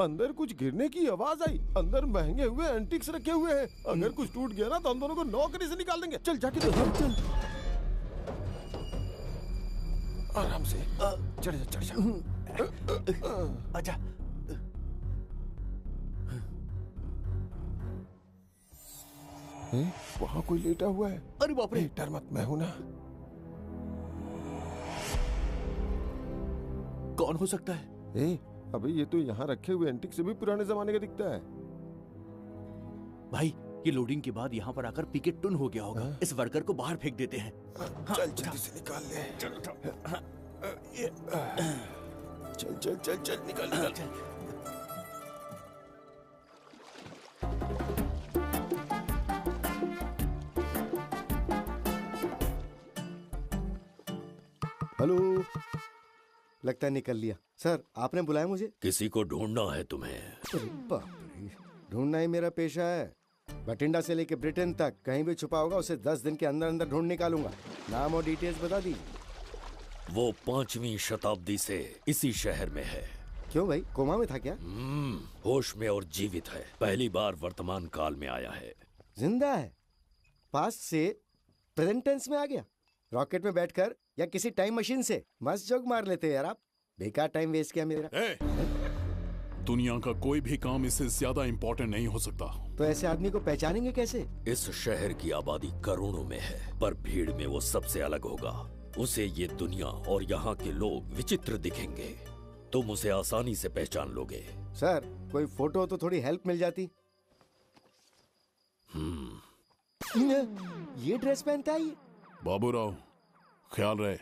अंदर कुछ गिरने की आवाज आई। अंदर महंगे हुए एंटिक्स रखे हुए हैं। अगर कुछ टूट गया ना तो हम दोनों को नौकरी से निकाल देंगे। चल जाके देख। चल आराम से चढ़ जा, चढ़ जा। आजा। वहाँ कोई लेटा हुआ है। अरे बाप रे, डर मत, मैं हूं ना। कौन हो सकता है? अबे ये तो यहाँ रखे हुए एंटिक से भी पुराने जमाने का दिखता है। भाई, ये लोडिंग के बाद यहाँ पर आकर पिकेट टुन हो गया होगा। इस वर्कर को बाहर फेंक देते हैं। चल जल्दी से निकाल ले। चल चल चल चल, निकाल निकाल। हेलो, लगता है निकल लिया। सर, आपने बुलाया मुझे? किसी को ढूंढना है तुम्हें। अरे बाप रे, ढूंढना ही मेरा पेशा है। बठिंडा से लेके ब्रिटेन तक कहीं भी छुपा होगा उसे 10 दिन के अंदर अंदर ढूंढ निकालूंगा। नाम और डिटेल्स बता दीजिए। वो 5वीं शताब्दी से इसी शहर में है। क्यों भाई, कोमा में था क्या? होश में और जीवित है। पहली बार वर्तमान काल में आया है। जिंदा है? पास्ट से प्रेजेंट टेंस में आ गया? रॉकेट में बैठकर या किसी टाइम मशीन से? मस्त जोक मार लेते यार आप। बेकार टाइम वेस्ट किया मेरा। दुनिया का कोई भी काम इससे ज्यादा इम्पोर्टेंट नहीं हो सकता। तो ऐसे आदमी को पहचानेंगे कैसे? इस शहर की आबादी करोड़ों में है, पर भीड़ में वो सबसे अलग होगा। उसे ये दुनिया और यहाँ के लोग विचित्र दिखेंगे। तुम उसे आसानी से पहचान लोगे। सर, कोई फोटो हो तो थोड़ी हेल्प मिल जाती। ये ड्रेस पहनता है ये? बाबूराव, ख्याल रहे,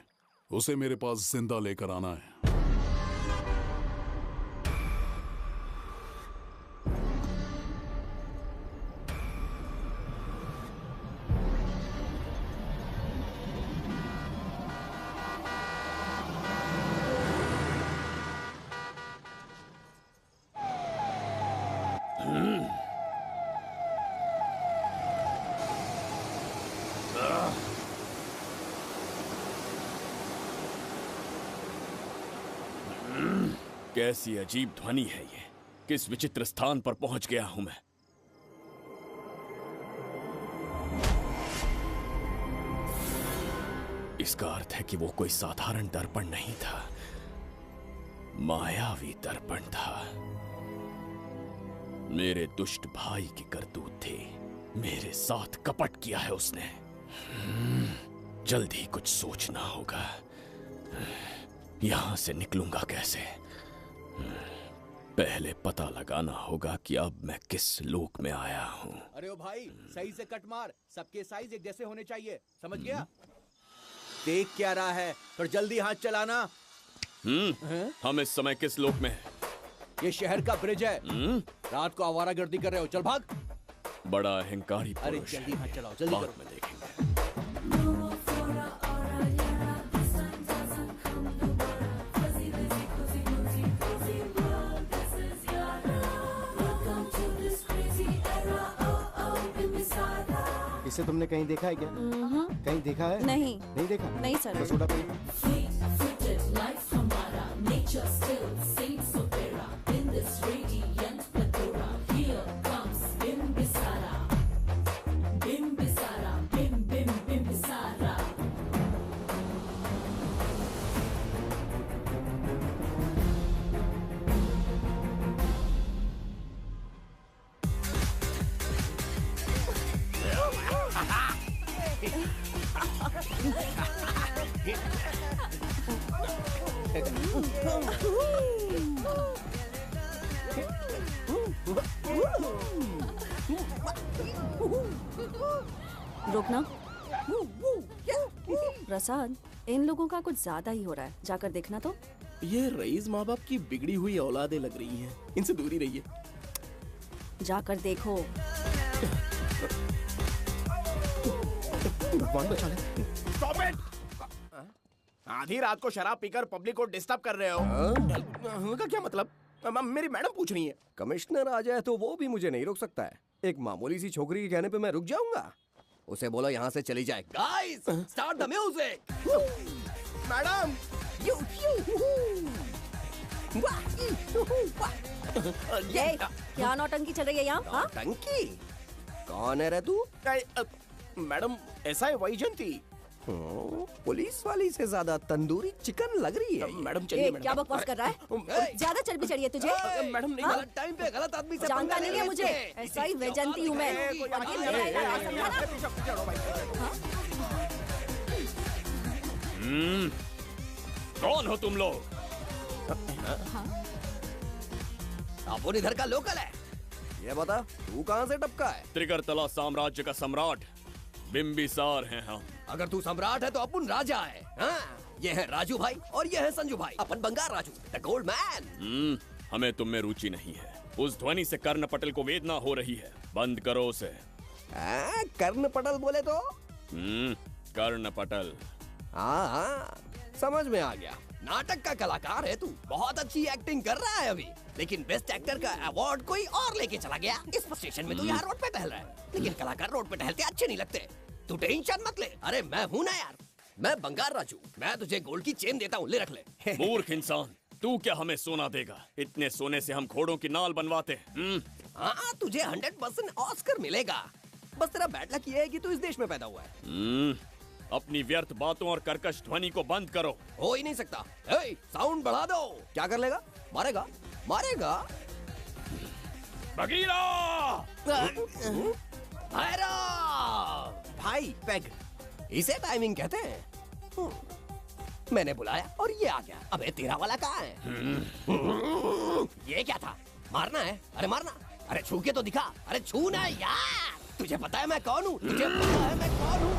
उसे मेरे पास जिंदा लेकर आना है। कैसी अजीब ध्वनि है ये। किस विचित्र स्थान पर पहुंच गया हूं मैं। इसका अर्थ है कि वो कोई साधारण दर्पण नहीं था, मायावी दर्पण था। मेरे दुष्ट भाई की करतूत थी। मेरे साथ कपट किया है उसने। जल्दी कुछ सोचना होगा। यहां से निकलूंगा कैसे? पहले पता लगाना होगा कि अब मैं किस लोक में आया हूँ। अरे ओ भाई, सही से कट मार। सबके साइज एक जैसे होने चाहिए, समझ गया? देख क्या रहा है, पर जल्दी हाथ चलाना। हम इस समय किस लोक में हैं? ये शहर का ब्रिज है। रात को आवारागर्दी कर रहे हो, चल भाग। बड़ा अहंकारी पुरुष। अरे जल्दी हाथ चलाओ, जल्दी बाद करो। में देखेंगे। Welcome to this इसे तुमने कहीं देखा है क्या? कहीं देखा है? नहीं। नहीं देखा? नहीं सर। तो सोडा पी। रुकना। प्रसाद, इन लोगों का कुछ ज्यादा ही हो रहा है, जाकर देखना तो। ये रईस माँ बाप की बिगड़ी हुई औलादें लग रही हैं। इनसे दूरी रहिए। जाकर देखो। भगवान बचा ले। Stop it! आधी रात को शराब पीकर पब्लिक को डिस्टर्ब कर रहे हो। का क्या मतलब? मेरी मैडम पूछ रही है। कमिश्नर आ जाए तो वो भी मुझे नहीं रोक सकता है। एक मामूली सी छोकरी के कहने पे मैं रुक जाऊंगा? उसे बोलो यहाँ से चली जाए। Guys, start the music. Madam, ये क्या नौटंकी चल रही है यहाँ? हाँ? टंकी? कौन है रे तू? मैडम, ऐसा है वैजंती। पुलिस वाली से ज्यादा तंदूरी चिकन लग रही है। मैडम चलिए। क्या बकवास कर रहा है? ज्यादा चर्बी चढ़ी है तुझे? मैडम नहीं। हाँ? गलत टाइम पे गलत आदमी से जानता नहीं है मुझे। ऐसा ही वैजंती हूँ मैं। कौन हो तुम लोग? अपन इधर का लोकल है। ये बता, तू कहाँ से टपका है? त्रिगर्तला साम्राज्य का सम्राट बिम्बिसार हैं हम। अगर तू सम्राट है तो अपन राजा है। हाँ? ये है राजू भाई और ये है संजू भाई। अपन बंगार राजू, द गोल्ड मैन। हमें तुम में रुचि नहीं है। उस ध्वनि से कर्ण पटल को वेदना हो रही है। बंद करो उसे। कर्ण पटल बोले तो? कर्ण पटल। हाँ, समझ में आ गया। नाटक का कलाकार है तू। बहुत अच्छी एक्टिंग कर रहा है अभी, लेकिन बेस्ट एक्टर का अवार्ड कोई और लेके चला गया। इस स्टेशन में तू यहाँ रोड पे टहल रहा है, लेकिन कलाकार रोड पे टहलते अच्छे नहीं लगते। तू टेंशन मत ले। अरे मैं हूँ ना यार, मैं बंगार राजू। मैं तुझे गोल्ड की चेन देता हूँ, ले रख ले। मूर्ख इंसान, तू क्या हमें सोना देगा? इतने सोने से हम घोड़ों की नाल बनवाते हैं। हाँ, तुझे 100% ऑस्कर मिलेगा। बस तेरा बैड लक ये है कि तू इस देश में पैदा हुआ है। अपनी व्यर्थ बातों और कर्कश ध्वनि को बंद करो। हो ही नहीं सकता। साउंड बढ़ा दो। क्या कर लेगा? मारेगा? मारेगा? बगीरा! भाई पैग, इसे टाइमिंग कहते हैं। मैंने बुलाया और ये आ गया। अबे तेरा वाला कहाँ है? ये क्या था? मारना है? अरे मारना। अरे छू के तो दिखा। अरे छू ना यार। तुझे पता है मैं कौन हूँ? तुझे पता है मैं कौन हूँ?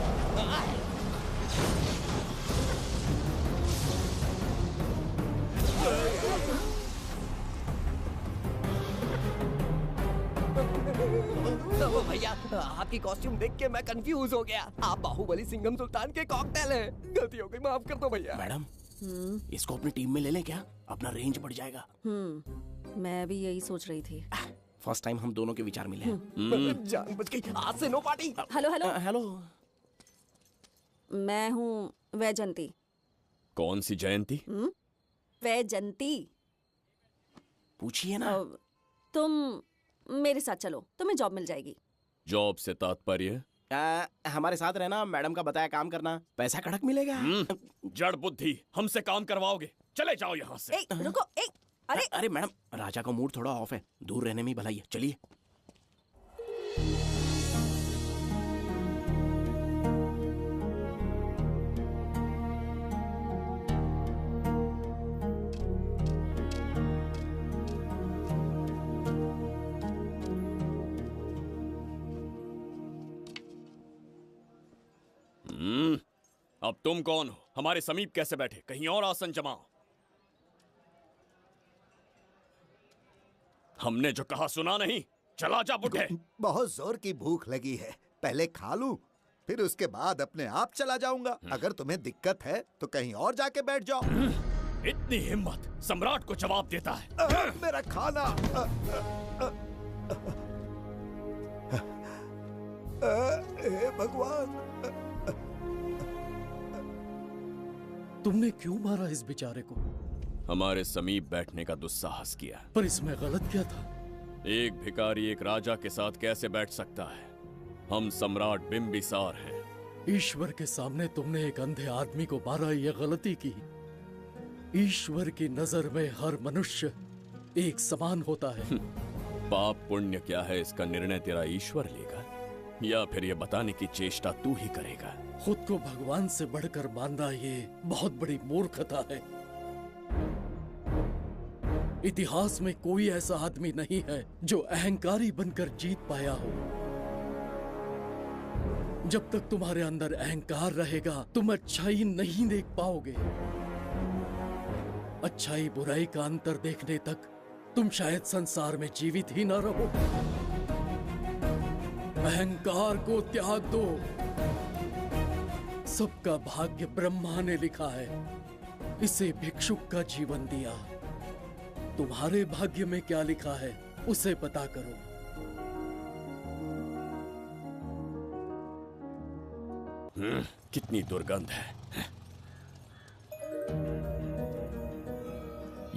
भैया, आपकी कॉस्ट्यूम देख के मैं कंफ्यूज हो गया। आप बाहुबली सिंघम सुल्तान के कॉकटेल हैं। गलती हो गई, माफ कर दो भैया। मैडम, इसको अपनी टीम में ले लें क्या? अपना रेंज बढ़ जाएगा। मैं भी यही सोच रही थी। फर्स्ट टाइम हम दोनों के विचार मिले। जान बच गई। आज से no party. Hello hello hello. मैं हूँ वैजंती। कौन सी जयंती? वैजंती। पूछिए ना। तुम मेरे साथ चलो, तुम्हें जॉब मिल जाएगी। जॉब से तात्पर्य? हमारे साथ रहना, मैडम का बताया काम करना, पैसा कड़क मिलेगा। जड़ बुद्धि, हमसे काम करवाओगे? चले जाओ यहाँ से। रुको। अरे मैडम, राजा का मूड थोड़ा ऑफ है, दूर रहने में ही भलाई है। चलिए। अब तुम कौन हो? हमारे समीप कैसे बैठे? कहीं और आसन जमाओ। हमने जो कहा सुना नहीं? चला जा बुढ़े। बहुत जोर की भूख लगी है, पहले खा लूं, फिर उसके बाद अपने आप चला जाऊंगा। अगर तुम्हें दिक्कत है तो कहीं और जाके बैठ जाओ। इतनी हिम्मत, सम्राट को जवाब देता है। मेरा खाना। हे भगवान, तुमने क्यों मारा इस बेचारे को? हमारे समीप बैठने का दुस्साहस किया। पर इसमें गलत क्या था? एक भिखारी एक राजा के साथ कैसे बैठ सकता है? हम सम्राट बिम्बिसार हैं। ईश्वर के सामने तुमने एक अंधे आदमी को मारा, ये गलती की। ईश्वर की नजर में हर मनुष्य एक समान होता है। पाप पुण्य क्या है इसका निर्णय तेरा ईश्वर लेगा, या फिर ये बताने की चेष्टा तू ही करेगा? खुद को भगवान से बढ़कर मानना ये बहुत बड़ी मूर्खता है। इतिहास में कोई ऐसा आदमी नहीं है जो अहंकारी बनकर जीत पाया हो। जब तक तुम्हारे अंदर अहंकार रहेगा तुम अच्छाई नहीं देख पाओगे। अच्छाई बुराई का अंतर देखने तक तुम शायद संसार में जीवित ही न रहो। अहंकार को त्याग दो। सबका भाग्य ब्रह्मा ने लिखा है, इसे भिक्षुक का जीवन दिया। तुम्हारे भाग्य में क्या लिखा है उसे पता करो। कितनी दुर्गंध है।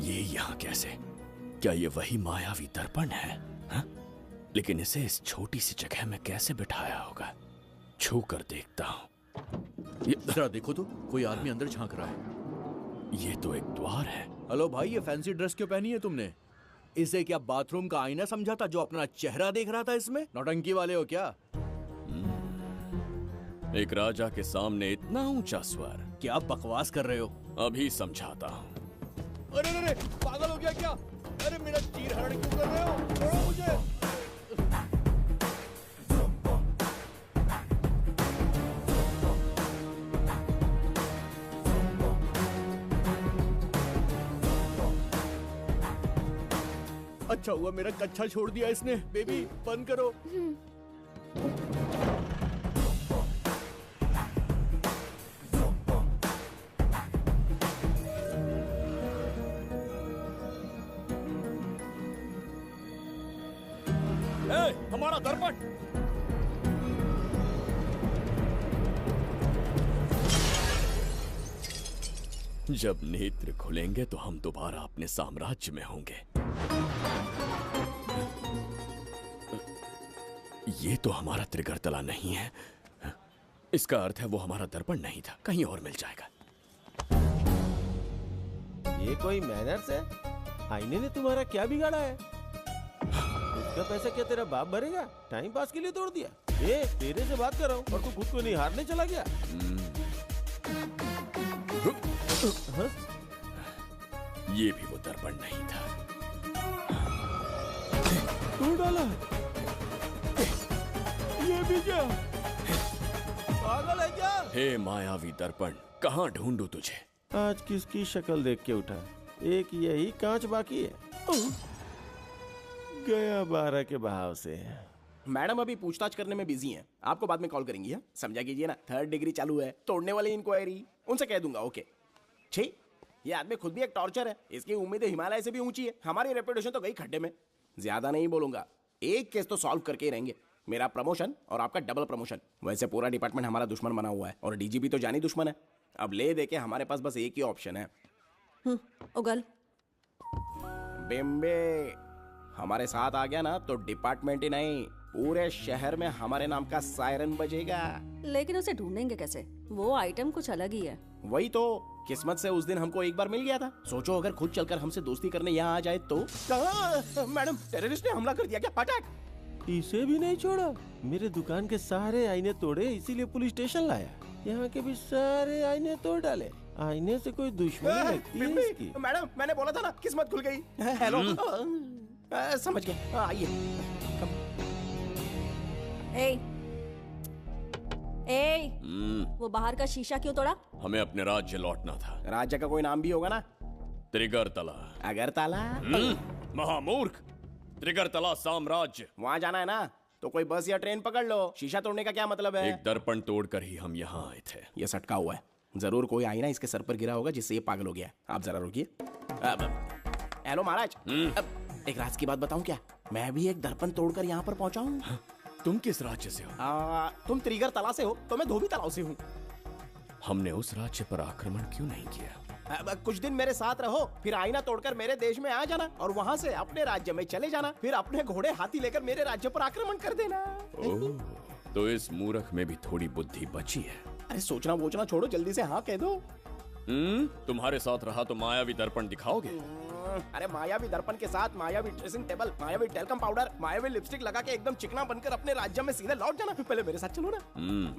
ये यहाँ कैसे? क्या ये वही मायावी दर्पण है? हा? लेकिन इसे इस छोटी सी जगह में कैसे बिठाया होगा? छू कर देखता हूँ। जरा देखो तो, कोई आदमी अंदर झांक रहा है। ये तो एक द्वार है। हेलो भाई, ये फैंसी ड्रेस क्यों पहनी है तुमने? इसे क्या बाथरूम का आईना समझा था जो अपना चेहरा देख रहा था इसमें? नौटंकी वाले हो क्या? एक राजा के सामने इतना ऊंचा स्वर। क्या बकवास कर रहे हो? अभी समझाता हूँ। अरे अरे, पागल हो गया क्या? अरे मेरा चीर हरण क्यों कर रहे हो? छोड़ो मुझे। अच्छा हुआ मेरा कच्छा छोड़ दिया इसने। बेबी बंद करो। हमारा दर्पण। जब नेत्र खुलेंगे तो हम दोबारा अपने साम्राज्य में होंगे। ये तो हमारा त्रिगर्तला नहीं है। इसका अर्थ है वो हमारा दर्पण नहीं था, कहीं और मिल जाएगा। ये कोई मैनर्स है? आईने ने तुम्हारा क्या बिगाड़ा है? उसका पैसा क्या तेरा बाप भरेगा? टाइम पास के लिए तोड़ दिया। ए, तेरे से बात कर रहा हूँ और तू खुद को नहीं हारने चला गया। हाँ? ये भी वो दर्पण नहीं था। तू डाला? ये भी क्या? पागल है क्या? हे मायावी दर्पण, कहाँ ढूंढूं तुझे? आज किसकी शक्ल देख के उठा? एक यही कांच बाकी है। गया 12 के बहाव से। मैडम अभी पूछताछ करने में बिजी हैं। आपको बाद में कॉल करेंगी। है समझा कीजिए ना, 3rd डिग्री चालू है। तोड़ने वाली इंक्वायरी उनसे कह दूंगा। ओके। छी, ये आदमी खुद भी एक टॉर्चर है। इसकी उम्मीदें हिमालय से भी ऊंची है। हमारी रेपुटेशन तो गई खड्डे में। ज्यादा नहीं बोलूंगा, एक केस तो सॉल्व करके ही रहेंगे। मेरा प्रमोशन और आपका डबल प्रमोशन। वैसे पूरा डिपार्टमेंट हमारा दुश्मन बना हुआ है और डीजीपी तो जानी दुश्मन है। अब ले दे के हमारे पास बस एक ही ऑप्शन है। उगल बिम्बे हमारे साथ आ गया ना तो डिपार्टमेंट ही नहीं पूरे शहर में हमारे नाम का सायरन बजेगा। लेकिन उसे ढूंढेंगे कैसे? वो आइटम कुछ अलग ही है। वही तो, किस्मत से उस दिन हमको एक बार मिल गया था। सोचो अगर खुद चलकर हमसे दोस्ती करने यहाँ आ जाए तो। मैडम, टेररिस्ट ने हमला कर दिया क्या? पटाक। इसे भी नहीं छोड़ा। मेरे दुकान के सारे आईने तोड़े, इसीलिए पुलिस स्टेशन लाया। यहाँ के भी सारे आईने तोड़ डाले। आईने से कोई दुश्मनी लगती है इसकी? मैडम, मैंने बोला था ना, किस्मत खुल गई। हेलो, समझ गए। आइए। वो बाहर का शीशा क्यों तोड़ा? हमें अपने राज्य लौटना था। राज्य का कोई नाम भी होगा ना? त्रिगर्तला। अगरतला? महामूर्ख, त्रिगर्तला साम्राज्य। वहाँ जाना है ना तो कोई बस या ट्रेन पकड़ लो। शीशा तोड़ने का क्या मतलब है? एक दर्पण तोड़कर ही हम यहाँ आए थे। ये सटका हुआ है, जरूर कोई आईना इसके सर पर गिरा होगा जिससे ये पागल हो गया। आप जरा रुकिए। हेलो महाराज, एक राज की बात बताऊं क्या? मैं भी एक दर्पण तोड़कर यहाँ पर पहुंचा हूँ। तुम किस राज्य से हो? तुम त्रिगर तला से हो तो मैं धोबी तलाव से हूँ। हमने उस राज्य पर आक्रमण क्यों नहीं किया? कुछ दिन मेरे साथ रहो, फिर आईना तोड़कर मेरे देश में आ जाना और वहाँ से अपने राज्य में चले जाना, फिर अपने घोड़े हाथी लेकर मेरे राज्य पर आक्रमण कर देना। ओह, तो इस मूर्ख में भी थोड़ी बुद्धि बची है। अरे सोचना वोचना छोड़ो, जल्दी से हाँ कह दो। तुम्हारे साथ रहा तो मायावी दर्पण दिखाओगे? अरे मायावी दर्पण के साथ मायावी ड्रेसिंग टेबल, मायावी टेल्कम पाउडर, मायावी लिपस्टिक लगा के एकदम चिकना बनकर अपने राज्य में सीधे लौट जाना। पहले मेरे साथ चलो ना।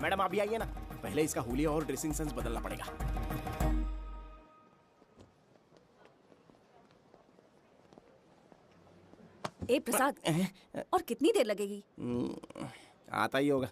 मैडम आप भी आइए ना, पहले इसका हुलिया और ड्रेसिंग सेंस बदलना पड़ेगा। ए प्रसाद, और कितनी देर लगेगी? आता ही होगा।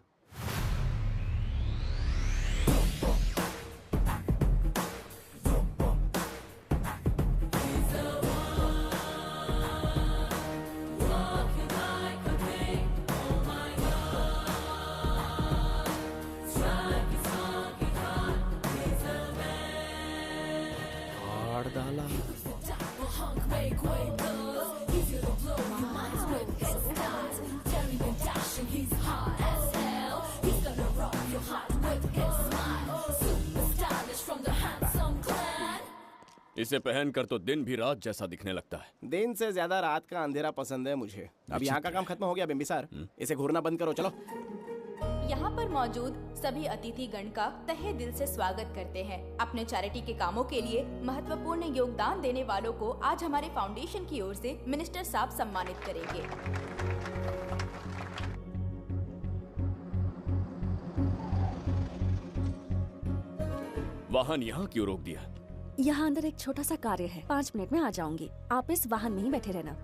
इसे पहनकर तो दिन भी रात जैसा दिखने लगता है। दिन से ज्यादा रात का अंधेरा पसंद है मुझे। अब यहाँ का काम खत्म हो गया बिम्बिसार, इसे घूरना बंद करो। चलो। यहाँ पर मौजूद सभी अतिथि गण का तहे दिल से स्वागत करते हैं। अपने चैरिटी के कामों के लिए महत्वपूर्ण योगदान देने वालों को आज हमारे फाउंडेशन की ओर से मिनिस्टर साहब सम्मानित करेंगे। वाहन यहाँ क्यों रोक दिया? यहाँ अंदर एक छोटा सा कार्य है, 5 मिनट में आ जाऊंगी। आप इस वाहन में ही बैठे रहना।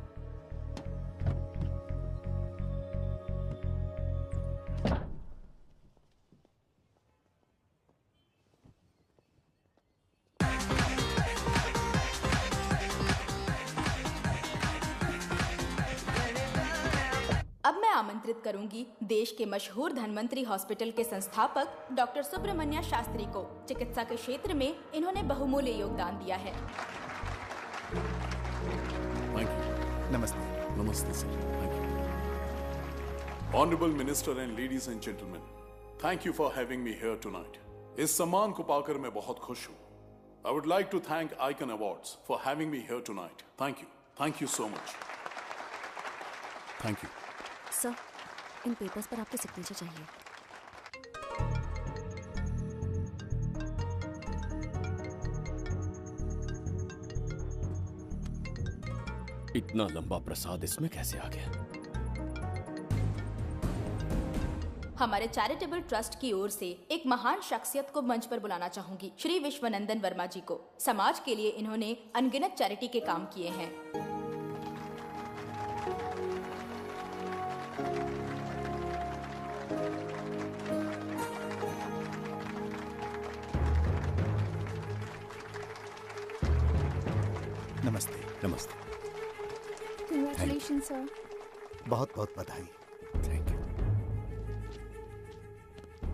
अब मैं आमंत्रित करूंगी देश के मशहूर धन्वंतरी हॉस्पिटल के संस्थापक डॉक्टर सुब्रमण्य शास्त्री को। चिकित्सा के क्षेत्र में इन्होंने बहुमूल्य योगदान दिया है। नमस्ते। नमस्ते sir. Thank you. Honourable minister and ladies and gentleman, thank you for having me here tonight. इस सम्मान को पाकर मैं बहुत खुश हूँ। I would like to thank icon awards for having me here tonight. Thank you so much. Thank you. Sir, in papers पर आपके सिग्नेचर चाहिए। इतना लंबा प्रसाद इसमें कैसे आ गया? हमारे चैरिटेबल ट्रस्ट की ओर से एक महान शख्सियत को मंच पर बुलाना चाहूंगी, श्री विश्वनंदन वर्मा जी को। समाज के लिए इन्होंने अनगिनत चैरिटी के काम किए हैं। नमस्ते। नमस्ते। Congratulations, sir. बहुत बहुत बधाई। Thank you.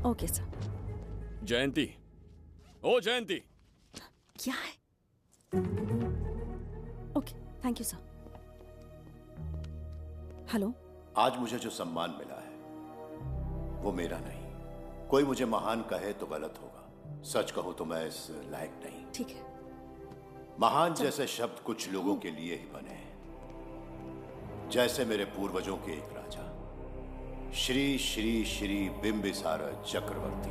Okay sir. Jayanti, ओ जयंती। क्या है? Okay, thank you sir. Hello. आज मुझे जो सम्मान मिला है वो मेरा नहीं। कोई मुझे महान कहे तो गलत होगा, सच कहूं तो मैं इस लायक नहीं। ठीक है। महान जैसे शब्द कुछ लोगों के लिए ही बने हैं, जैसे मेरे पूर्वजों के एक राजा श्री श्री श्री बिंबिसार चक्रवर्ती।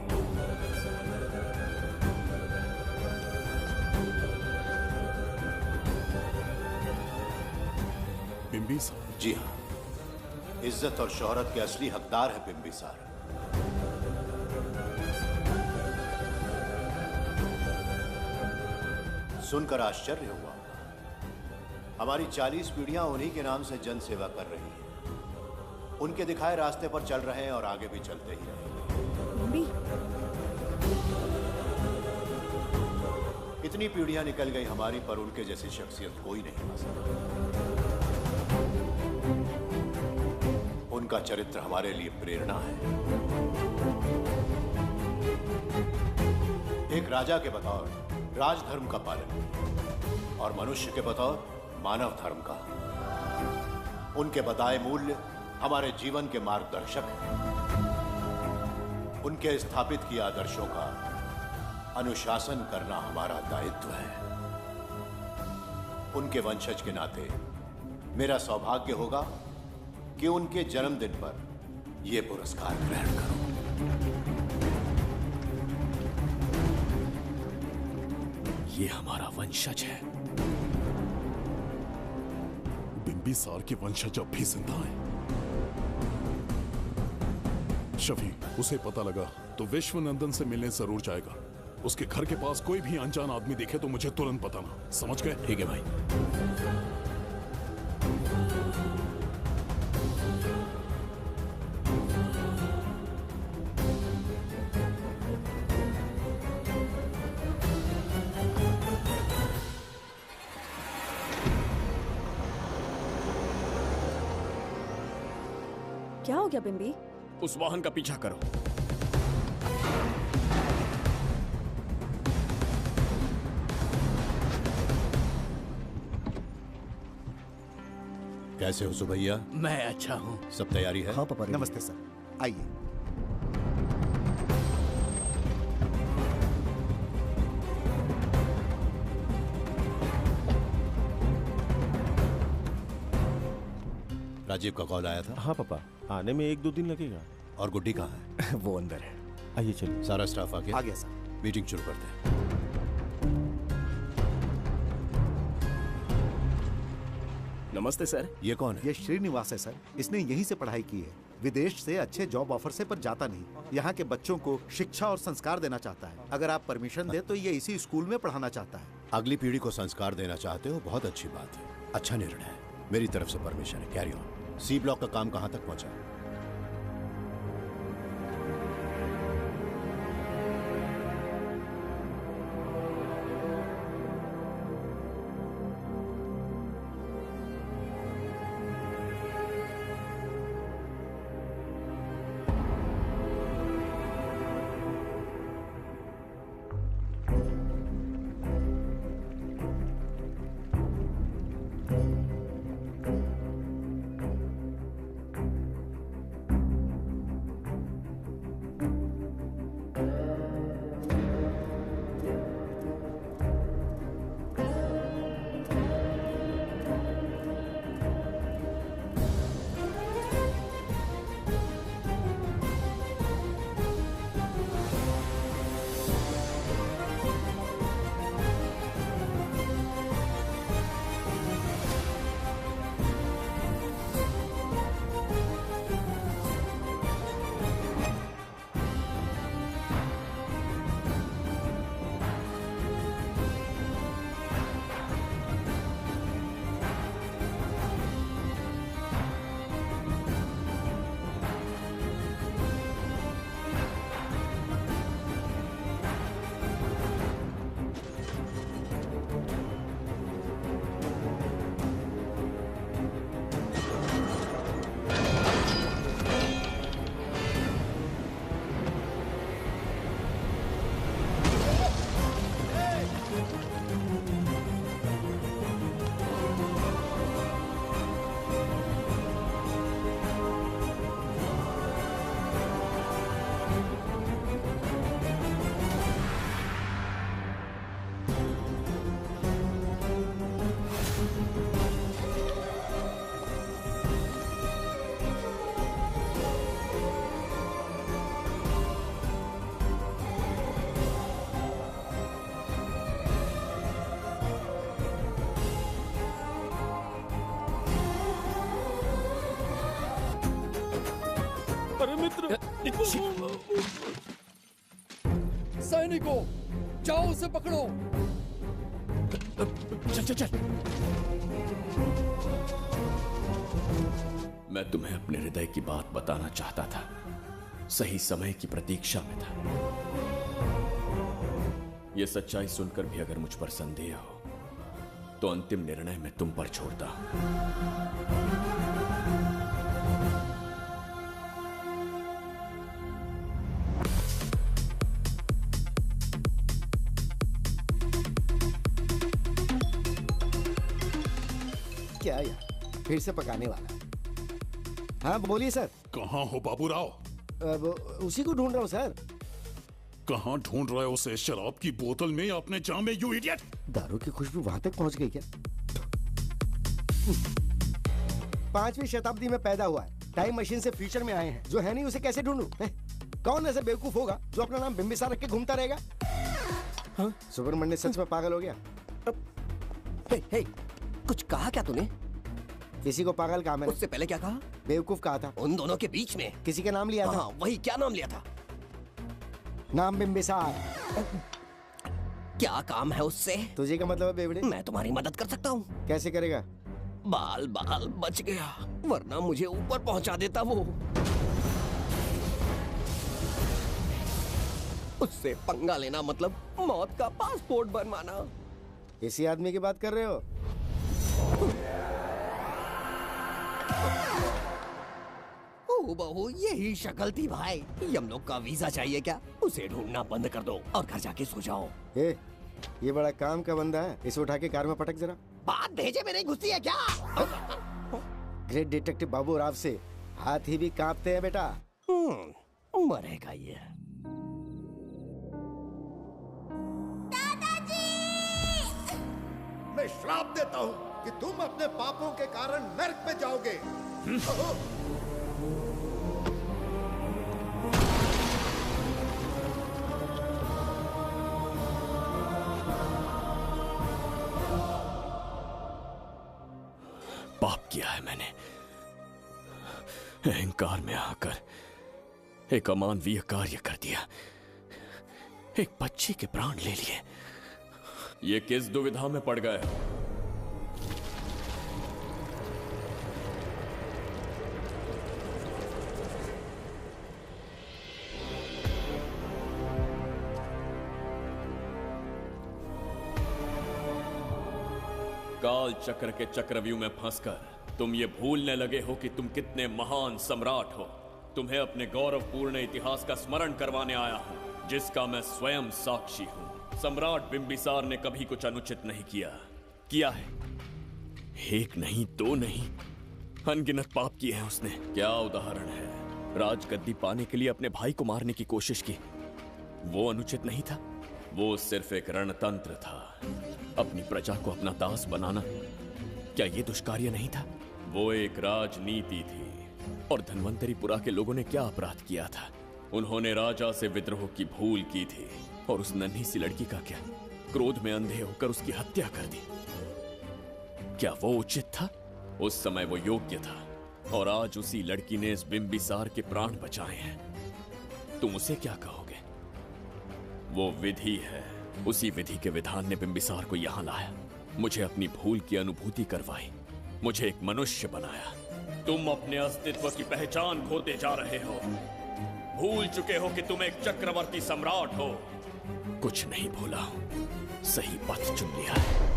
बिंबिसार? जी हाँ, इज्जत और शोहरत के असली हकदार है बिंबिसार। सुनकर आश्चर्य हुआ। हमारी 40 पीढ़ियां उन्हीं के नाम से जन सेवा कर रही हैं। उनके दिखाए रास्ते पर चल रहे हैं और आगे भी चलते ही रहेंगे। इतनी पीढ़ियां निकल गई हमारी, पर उनके जैसी शख्सियत कोई नहीं पा सका। उनका चरित्र हमारे लिए प्रेरणा है। एक राजा के बतौर राजधर्म का पालन और मनुष्य के बतौर मानव धर्म का। उनके बताए मूल्य हमारे जीवन के मार्गदर्शक हैं। उनके स्थापित किए आदर्शों का अनुशासन करना हमारा दायित्व है। उनके वंशज के नाते मेरा सौभाग्य होगा कि उनके जन्मदिन पर यह पुरस्कार ग्रहण करूं। ये हमारा वंशज है। बिंबिसार के वंशज अब भी जिंदा हैं। शफी, उसे पता लगा तो विश्वनंदन से मिलने जरूर जाएगा। उसके घर के पास कोई भी अनजान आदमी दिखे तो मुझे तुरंत बताना, समझ गए? ठीक है भाई। क्या हो गया बिम्बी? उस वाहन का पीछा करो। कैसे हो सुभैया? मैं अच्छा हूँ। सब तैयारी है? हाँ पापा। नमस्ते सर, आइए। राजीव का कॉल आया था? हाँ पापा, आने में 1-2 दिन लगेगा। और गुड्डी कहाँ है? वो अंदर है। आइए चलिए। सारा स्टाफ आ गया? आ गया सर। मीटिंग शुरू करते हैं। नमस्ते सर। ये कौन है? ये श्रीनिवास है सर। इसने यहीं से पढ़ाई की है। विदेश से अच्छे जॉब ऑफर से पर जाता नहीं। यहाँ के बच्चों को शिक्षा और संस्कार देना चाहता है। अगर आप परमिशन दे तो ये इसी स्कूल में पढ़ाना चाहता है। अगली पीढ़ी को संस्कार देना चाहते हो, बहुत अच्छी बात है। अच्छा निर्णय है। मेरी तरफ से परमिशन है। Carry on. सी ब्लॉक का काम कहाँ तक पहुँचा? अरे मित्र, सैनिकों, जाओ उसे पकड़ो। चल चल चल। मैं तुम्हें अपने हृदय की बात बताना चाहता था। सही समय की प्रतीक्षा में था। यह सच्चाई सुनकर भी अगर मुझ पर संदेह हो तो अंतिम निर्णय मैं तुम पर छोड़ता हूं। क्या यार, फिर से पकाने वाला है। हाँ बोलिए सर। कहाँ हो बाबूराव? अब उसी को ढूंढ रहा हूँ सर। कहाँ ढूंढ रहे हो उसे? शराब की बोतल में या अपने जाम में, यू इडियट? दारू की खुशबू वहां तक पहुंच गई क्या? 5वीं शताब्दी में पैदा हुआ है, टाइम मशीन से फ्यूचर में आए हैं, जो है नहीं उसे कैसे ढूंढूं? कौन ऐसा बेवकूफ होगा जो अपना नाम बिंबिसार रख के घूमता रहेगा? हाँ? सुब्रमण्य सच में पागल हो गया। हे, कुछ कहा क्या तूने? किसी को पागल कहा मैंने। उससे पहले क्या कहा? बेवकूफ कहा था। उन दोनों के बीच में किसी का नाम लिया था। हाँ, वही, क्या नाम लिया था? नाम बिंबिसार। क्या काम है उससे? तुझे क्या मतलब है बेवड़े? मैं तुम्हारी मदद कर सकता हूँ। कैसे करेगा? बाल बच गया, वरना मुझे ऊपर पहुंचा देता वो। उससे पंगा लेना मतलब मौत का पासपोर्ट बनवाना। इसी आदमी की बात कर रहे हो? ओ बहू, यही शक्ल थी भाई। यमलोक का वीजा चाहिए क्या? उसे ढूंढना बंद कर दो और घर जाके सो जाओ। ये बड़ा काम का बंदा है, इसे उठा के कार में पटक जरा। बात भेजे में नहीं घुसती है क्या? ग्रेट डिटेक्टिव बाबू राव से हाथी भी कांपते हैं बेटा। मरेगा ये। मैं श्राप देता हूँ कि तुम अपने पापों के कारण नरक में जाओगे। पाप किया है मैंने। अहंकार में आकर एक अमानवीय कार्य कर दिया, एक बच्ची के प्राण ले लिए। ये किस दुविधा में पड़ गए? काल चक्र के चक्रव्यूह में फंसकर तुम ये भूलने लगे हो कि तुम कितने महान सम्राट हो। तुम्हें अपने गौरवपूर्ण इतिहास का स्मरण करवाने आया हूं, जिसका मैं स्वयं साक्षी हूं। सम्राट बिंबिसार ने कभी कुछ अनुचित नहीं किया है। एक नहीं, दो नहीं, अनगिनत पाप किए हैं उसने। क्या उदाहरण है? राजगद्दी पाने के लिए अपने भाई को मारने की कोशिश की, वो अनुचित नहीं था। वो सिर्फ एक रणतंत्र था। अपनी प्रजा को अपना दास बनाना, क्या ये दुष्कार्य नहीं था? वो एक राजनीति थी। और धन्वंतरीपुरा के लोगों ने क्या अपराध किया था? उन्होंने राजा से विद्रोह की भूल की थी। और उस नन्ही सी लड़की का क्या? क्रोध में अंधे होकर उसकी हत्या कर दी। क्या वो उचित था? उस समय वो योग्य था। और आज उसी लड़की ने इस बिंबिसार के प्राण बचाए हैं। तुम उसे क्या कहोगे? वो विधि है। उसी विधि के विधान ने बिंबिसार को यहां लाया, मुझे अपनी भूल की अनुभूति करवाई, मुझे एक मनुष्य बनाया। तुम अपने अस्तित्व की पहचान खोते जा रहे हो। भूल चुके हो कि तुम एक चक्रवर्ती सम्राट हो। कुछ नहीं भूला हूं, सही पथ चुन लिया है।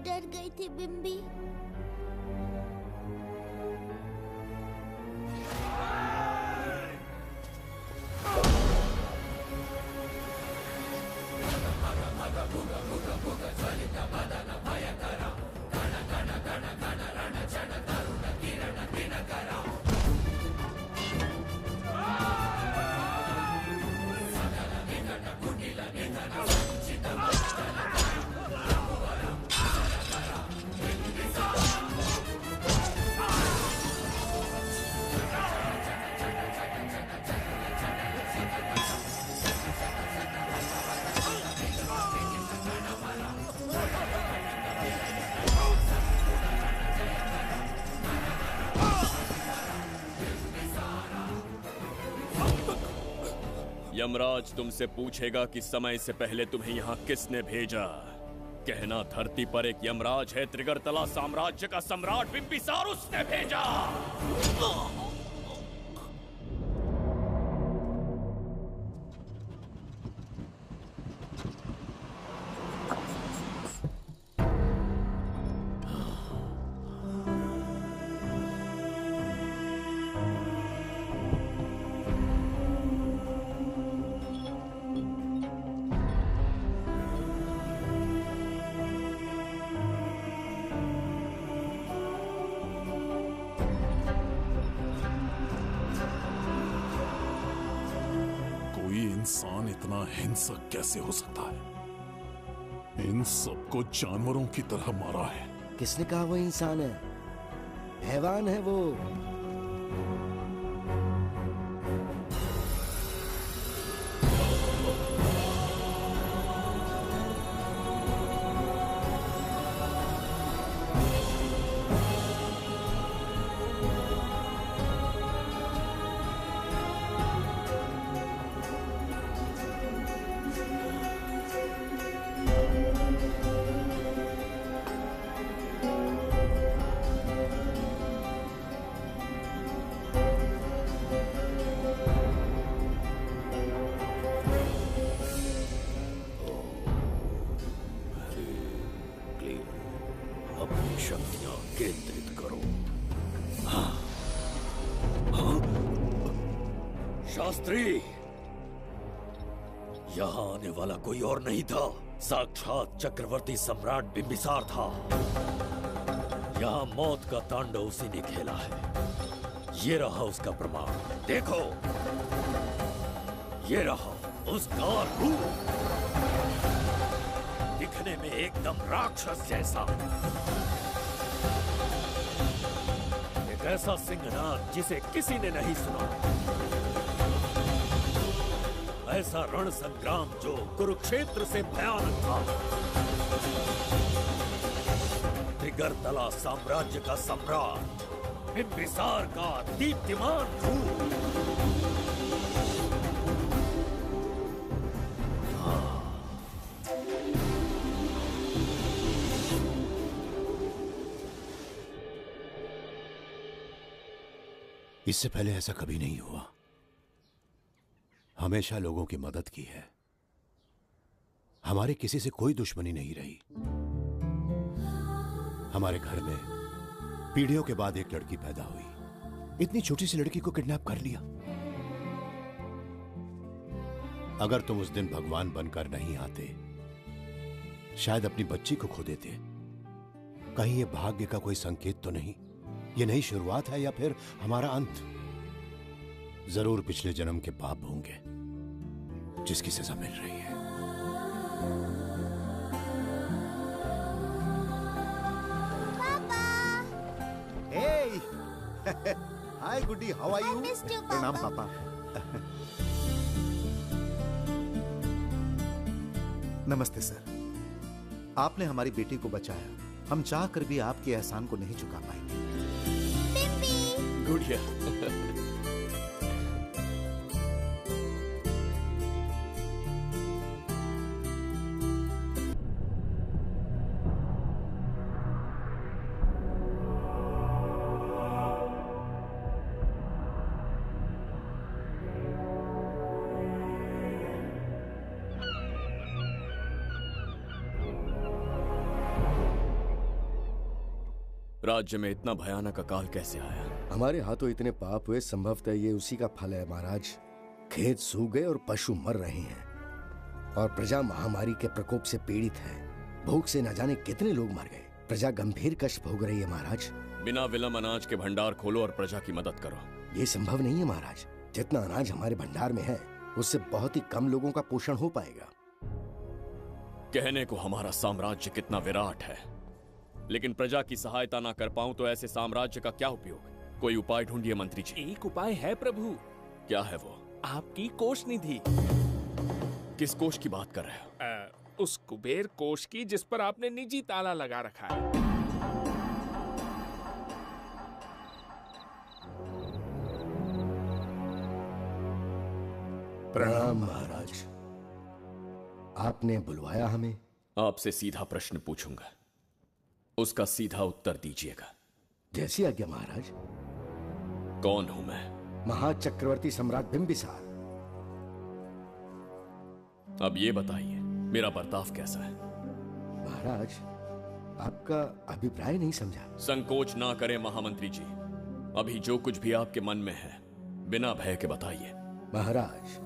डर गई थी बिम्बी। यमराज तुमसे पूछेगा कि समय से पहले तुम्हें यहाँ किसने भेजा। कहना धरती पर एक यमराज है, त्रिगर्तला साम्राज्य का सम्राट बिम्बिसार उसने भेजा। इंसान इतना हिंसक कैसे हो सकता है? इन सबको जानवरों की तरह मारा है। किसने कहा वो इंसान है? हैवान है वो। अपनी शक्तियां केंद्रित करो। शास्त्री, यहाँ आने वाला कोई और नहीं था, साक्षात चक्रवर्ती सम्राट बिम्बिसार था। यहाँ मौत का तांडव उसी ने खेला है। ये रहा उसका प्रमाण, देखो, ये रहा उसका रूप, दिखने में एकदम राक्षस जैसा। एक ऐसा सिंहनाद जिसे किसी ने नहीं सुना, ऐसा रण संग्राम जो कुरुक्षेत्र से भयानक था। त्रिगर्तला साम्राज्य का सम्राट बिम्बिसार का दीप्तिमान रूप। इससे पहले ऐसा कभी नहीं हुआ। हमेशा लोगों की मदद की है। हमारे किसी से कोई दुश्मनी नहीं रही। हमारे घर में पीढ़ियों के बाद एक लड़की पैदा हुई। इतनी छोटी सी लड़की को किडनैप कर लिया। अगर तुम उस दिन भगवान बनकर नहीं आते, शायद अपनी बच्ची को खो देते। कहीं ये भाग्य का कोई संकेत तो नहीं? ये नई शुरुआत है या फिर हमारा अंत? जरूर पिछले जन्म के पाप होंगे जिसकी सजा मिल रही है। हाय गुड्डी, हाउ आर यू? प्रणाम पापा। नमस्ते सर। आपने हमारी बेटी को बचाया। हम चाह कर भी आपके एहसान को नहीं चुका पाएंगे। गुड़िया। राज्य में इतना भयानक अकाल कैसे आया? हमारे हाथों इतने पाप हुए, संभवतः ये उसी का फल है महाराज। खेत सूख गए और पशु मर रहे हैं, और प्रजा महामारी के प्रकोप से पीड़ित है। भूख से न जाने कितने लोग मर गए। प्रजा गंभीर कष्ट भोग रही है महाराज। बिना विलंब अनाज के भंडार खोलो और प्रजा की मदद करो। ये संभव नहीं है महाराज। जितना अनाज हमारे भंडार में है, उससे बहुत ही कम लोगों का पोषण हो पाएगा। कहने को हमारा साम्राज्य कितना विराट है, लेकिन प्रजा की सहायता ना कर पाऊं तो ऐसे साम्राज्य का क्या उपयोग? कोई उपाय ढूंढिए मंत्री जी। एक उपाय है प्रभु। क्या है वो? आपकी कोष निधि। किस कोष की बात कर रहे हो? उस कुबेर कोष की जिस पर आपने निजी ताला लगा रखा है। प्रणाम महाराज। आपने बुलवाया हमें? आपसे सीधा प्रश्न पूछूंगा, उसका सीधा उत्तर दीजिएगा। जैसी आज्ञा महाराज। कौन हूं मैं? महाचक्रवर्ती सम्राट बिंबिसार। अब ये बताइए मेरा बर्ताव कैसा है? महाराज, आपका अभिप्राय नहीं समझा। संकोच ना करें महामंत्री जी, अभी जो कुछ भी आपके मन में है बिना भय के बताइए। महाराज,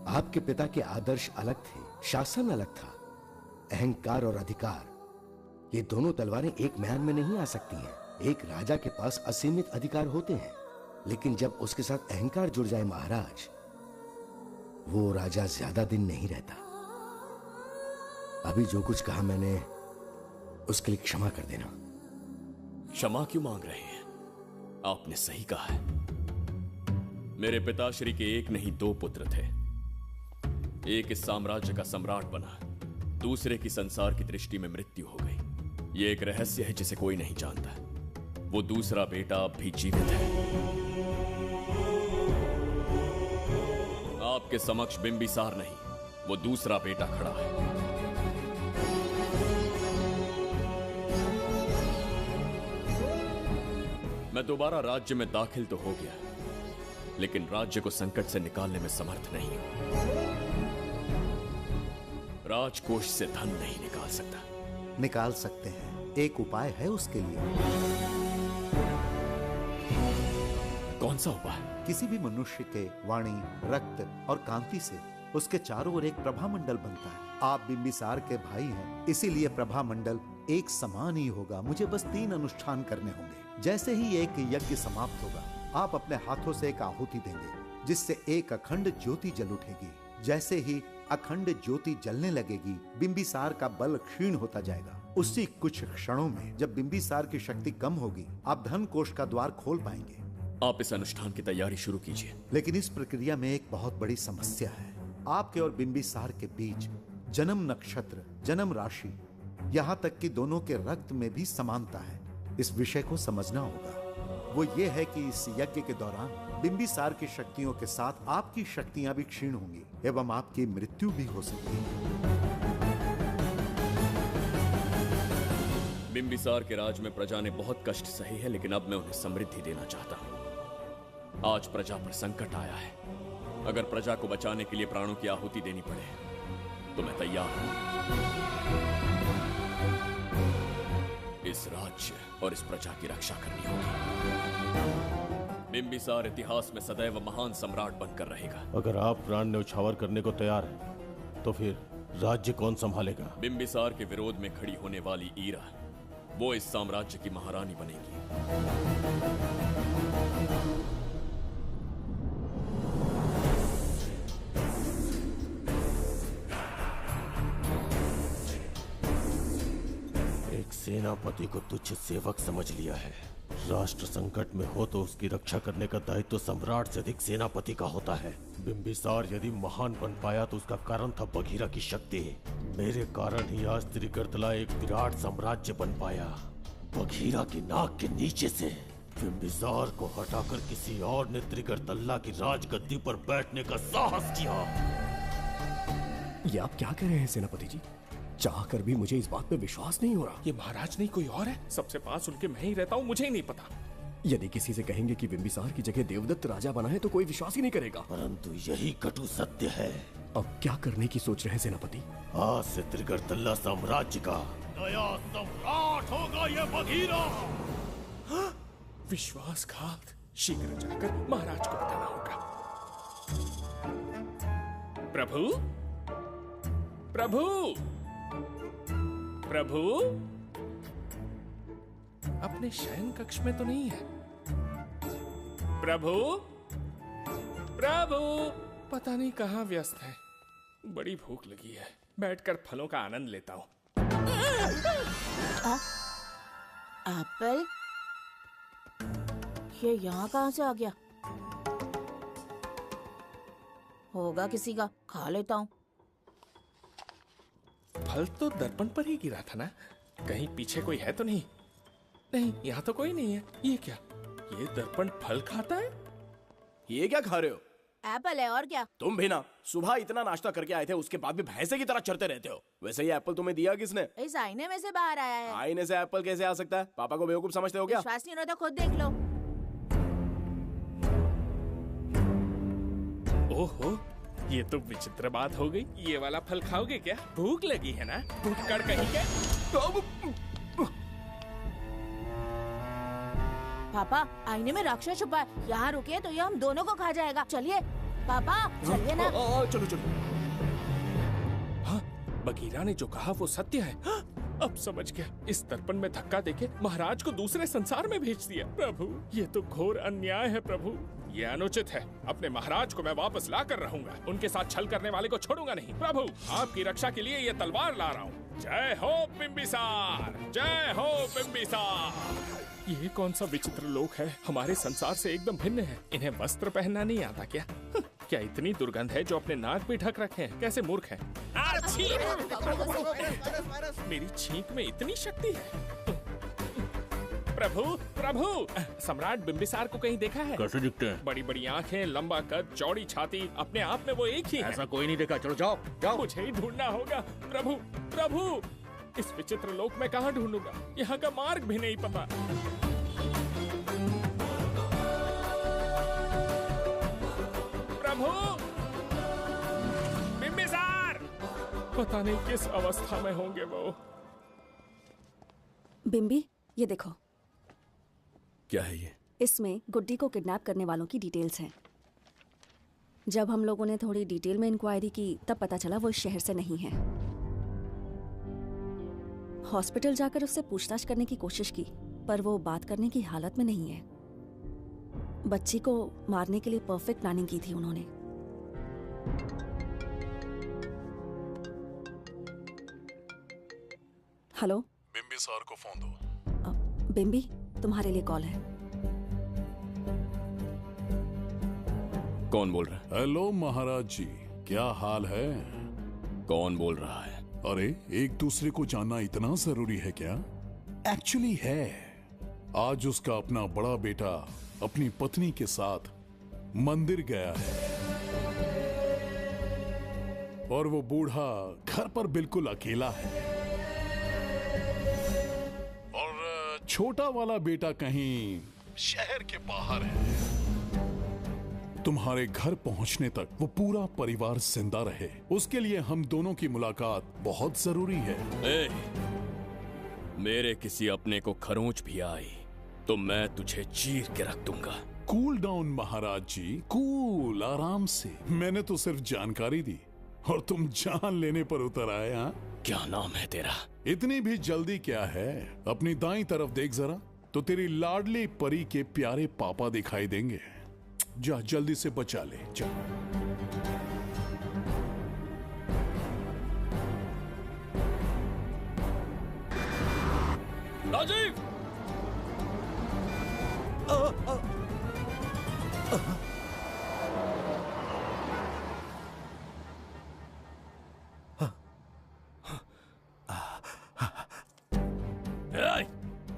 आपके पिता के आदर्श अलग थे, शासन अलग था। अहंकार और अधिकार, ये दोनों तलवारें एक म्यान में नहीं आ सकती हैं। एक राजा के पास असीमित अधिकार होते हैं, लेकिन जब उसके साथ अहंकार जुड़ जाए महाराज, वो राजा ज्यादा दिन नहीं रहता। अभी जो कुछ कहा मैंने, उसके लिए क्षमा कर देना। क्षमा क्यों मांग रहे हैं? आपने सही कहा है। मेरे पिताश्री के एक नहीं दो पुत्र थे। एक इस साम्राज्य का सम्राट बना, दूसरे की संसार की दृष्टि में मृत्यु हो गई। ये एक रहस्य है जिसे कोई नहीं जानता। वो दूसरा बेटा अब भी जीवित है। आपके समक्ष बिंबिसार नहीं, वो दूसरा बेटा खड़ा है। मैं दोबारा राज्य में दाखिल तो हो गया, लेकिन राज्य को संकट से निकालने में समर्थ नहीं हूं। राजकोष से धन नहीं निकाल सकता। निकाल सकते हैं, एक उपाय है उसके लिए। कौन सा उपाय? किसी भी मनुष्य के वाणी, रक्त और कांति से उसके चारों ओर एक प्रभामंडल बनता है। आप बिंबिसार के भाई हैं, इसीलिए प्रभामंडल एक समान ही होगा। मुझे बस 3 अनुष्ठान करने होंगे। जैसे ही एक यज्ञ समाप्त होगा, आप अपने हाथों से एक आहुति देंगे, जिससे एक अखंड ज्योति जल उठेगी। जैसे ही अखंड ज्योति जलने लगेगी, बिंबिसार का बल क्षीण होता जाएगा। उसी कुछ क्षणों में जब बिंबिसार की शक्ति कम होगी, आप धन कोष का द्वार खोल पाएंगे। आप इस अनुष्ठान की तैयारी शुरू कीजिए। लेकिन इस प्रक्रिया में एक बहुत बड़ी समस्या है। आपके और बिंबिसार के बीच जन्म नक्षत्र, जन्म राशि, यहाँ तक कि दोनों के रक्त में भी समानता है। इस विषय को समझना होगा। वो ये है कि इस यज्ञ के दौरान बिंबिसार की शक्तियों के साथ आपकी शक्तियां भी क्षीण होंगी एवं आपकी मृत्यु भी हो सकती है। बिंबिसार के राज में प्रजा ने बहुत कष्ट सहे हैं, लेकिन अब मैं उन्हें समृद्धि देना चाहता हूँ। आज प्रजा पर संकट आया है। अगर प्रजा को बचाने के लिए प्राणों की आहुति देनी पड़े तो मैं तैयार हूं। इस राज्य और इस प्रजा की रक्षा करनी होगी। बिंबिसार इतिहास में सदैव महान सम्राट बनकर रहेगा। अगर आप प्राण न्यौछावर करने को तैयार हैं, तो फिर राज्य कौन संभालेगा? बिंबिसार के विरोध में खड़ी होने वाली ईरा, वो इस साम्राज्य की महारानी बनेगी। सेनापति को तुच्छ सेवक समझ लिया है। राष्ट्र संकट में हो तो उसकी रक्षा करने का दायित्व तो सम्राट से अधिक सेनापति का होता है। बिंबिसार यदि महान बन पाया तो उसका कारण था बघीरा की शक्ति। मेरे कारण ही आज त्रिगर्तला एक विराट साम्राज्य बन पाया। बघीरा की नाक के नीचे से बिंबिसार को हटाकर किसी और ने त्रिगर्तला की राजगद्दी पर बैठने का साहस किया। ये आप क्या कह रहे हैं सेनापति जी? चाहकर भी मुझे इस बात पे विश्वास नहीं हो रहा। ये महाराज नहीं कोई और है। सबसे पास उनके मैं ही रहता हूँ, मुझे ही नहीं पता। यदि किसी से कहेंगे कि बिंबिसार की जगह देवदत्त राजा बना है तो कोई विश्वास ही नहीं करेगा। परंतु यही कटु सत्य है। अब क्या करने की सोच रहे हैं सेनापति? आज से त्रिगर्तला साम्राज्य का नया सम्राट होगा ये बघीरा। विश्वासघात। शीघ्र जाकर महाराज को बताना होगा। प्रभु, प्रभु, प्रभु, अपने शयन कक्ष में तो नहीं है। प्रभु, प्रभु, पता नहीं कहाँ व्यस्त है। बड़ी भूख लगी है, बैठकर फलों का आनंद लेता हूँ। एप्पल, ये यहाँ कहाँ से आ गया? होगा किसी का, खा लेता हूँ। फल तो दर्पण पर ही गिरा था ना, कहीं पीछे कोई है तो नहीं? नहीं, यहाँ तो कोई नहीं है। ये क्या? ये दर्पण फल खाता है? ये क्या खा रहे हो? एप्पल है और क्या। तुम भी ना सुबह इतना नाश्ता करके आए थे, उसके बाद भी भैंसे की तरह चढ़ते रहते हो। वैसे ये एप्पल तुम्हें दिया किसने? इस आईने में से बाहर आया है। आईने से एप्पल कैसे आ सकता है? पापा को बेवकूफ समझते हो क्या? विश्वास नहीं हो रहा तो खुद देख लो। ओहो, ये तो विचित्र बात हो गई। ये वाला फल खाओगे क्या? भूख लगी है ना? भूखड़ कहीं क्या? पापा आईने में राक्षस छुपा है, यहाँ रुके तो ये हम दोनों को खा जाएगा। चलिए पापा चलिए ना। चलो चलो। हाँ, बगीरा ने जो कहा वो सत्य है। हाँ, अब समझ गया। इस दर्पण में धक्का देके महाराज को दूसरे संसार में भेज दिया। प्रभु ये तो घोर अन्याय है प्रभु, ये अनुचित है। अपने महाराज को मैं वापस ला कर रहूंगा, उनके साथ छल करने वाले को छोड़ूंगा नहीं। प्रभु आपकी रक्षा के लिए ये तलवार ला रहा हूँ। जय हो बिम्बिसार, जय हो बिम्बिसार। ये कौन सा विचित्र लोक है, हमारे संसार से एकदम भिन्न है। इन्हें वस्त्र पहनना नहीं आता क्या? क्या इतनी दुर्गंध है जो अपने नाक भी ढक रखे हैं? कैसे मूर्ख हैं। मेरी छींक में इतनी शक्ति है। प्रभु प्रभु, सम्राट बिम्बिसार को कहीं देखा है? कैसे दिखते हैं? बड़ी बड़ी आंखें, लंबा कद, चौड़ी छाती, अपने आप में वो एक ही है। ऐसा कोई नहीं देखा। चलो जाओ जाओ। मुझे ही ढूंढना होगा। प्रभु प्रभु, इस विचित्र लोक में कहाँ ढूंढूंगा? यहाँ का मार्ग भी नहीं पता। प्रभु बिम्बिसार, पता नहीं किस अवस्था में होंगे वो। बिम्बी ये देखो। क्या है ये? इसमें गुड्डी को किडनैप करने वालों की डिटेल्स हैं। जब हम लोगों ने थोड़ी डिटेल में इंक्वायरी की तब पता चला वो इस शहर से नहीं है। हॉस्पिटल जाकर उससे पूछताछ करने की कोशिश की पर वो बात करने की हालत में नहीं है। बच्ची को मारने के लिए परफेक्ट प्लानिंग की थी उन्होंने। हेलो, बिम्बिसार को फोन दो। बिम्बी तुम्हारे लिए कॉल है। कौन बोल रहा है? हेलो महाराज जी, क्या हाल है? कौन बोल रहा है? अरे एक दूसरे को जानना इतना जरूरी है क्या? एक्चुअली है। आज उसका अपना बड़ा बेटा अपनी पत्नी के साथ मंदिर गया है और वो बूढ़ा घर पर बिल्कुल अकेला है और छोटा वाला बेटा कहीं शहर के बाहर है। तुम्हारे घर पहुंचने तक वो पूरा परिवार जिंदा रहे, उसके लिए हम दोनों की मुलाकात बहुत जरूरी है। मेरे किसी अपने को खरोंच भी आई तो मैं तुझे चीर के रख दूंगा। कूल डाउन महाराज जी, कूल, आराम से। मैंने तो सिर्फ जानकारी दी और तुम जान लेने पर उतर आए। हाँ, क्या नाम है तेरा? इतनी भी जल्दी क्या है? अपनी दाईं तरफ देख जरा तो तेरी लाडली परी के प्यारे पापा दिखाई देंगे। जा जल्दी से बचा ले, जा। राजीव!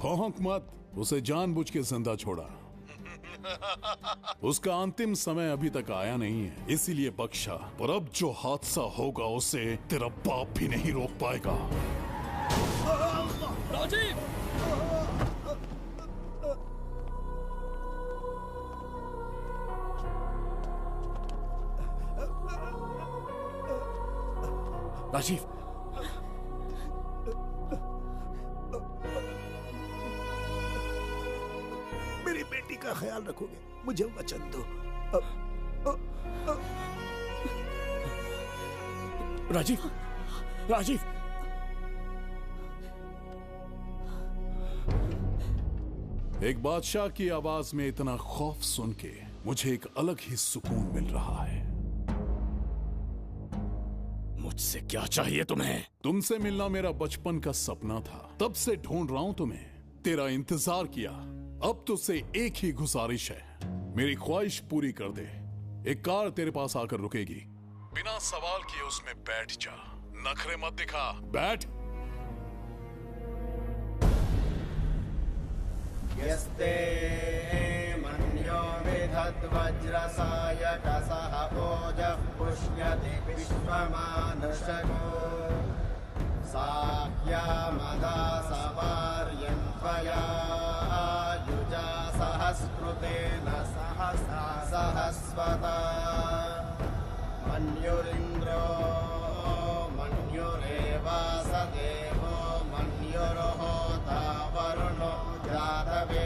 भौंक मत, उसे जानबूझ के जिंदा छोड़ा। उसका अंतिम समय अभी तक आया नहीं है, इसीलिए बख्शा। पर अब जो हादसा होगा उसे तेरा बाप भी नहीं रोक पाएगा। राजीव! राजीव, मेरी बेटी का ख्याल रखोगे? मुझे वचन दो। राजीव, राजीव, एक बादशाह की आवाज में इतना खौफ सुन के मुझे एक अलग ही सुकून मिल रहा है। मुझसे क्या चाहिए तुम्हें? तुमसे मिलना मेरा बचपन का सपना था, तब से ढूंढ रहा हूं तुम्हें, तेरा इंतजार किया। अब तुझसे एक ही गुजारिश है, मेरी ख्वाहिश पूरी कर दे। एक कार तेरे पास आकर रुकेगी, बिना सवाल किए उसमें बैठ जा। नखरे मत दिखा, बैठ। यस्ते मन्यो विधत्ते तद्वज्रसायकसः ओजः पुष्यति विश्वमानुषको साह्यामदासवार्यं त्वया युजा सहस्कृतेन सहसा सहस्वता मन्युरिन्द्रो मन्युरेवास देवो मन्युर्होता वरुणो जातवेदाः।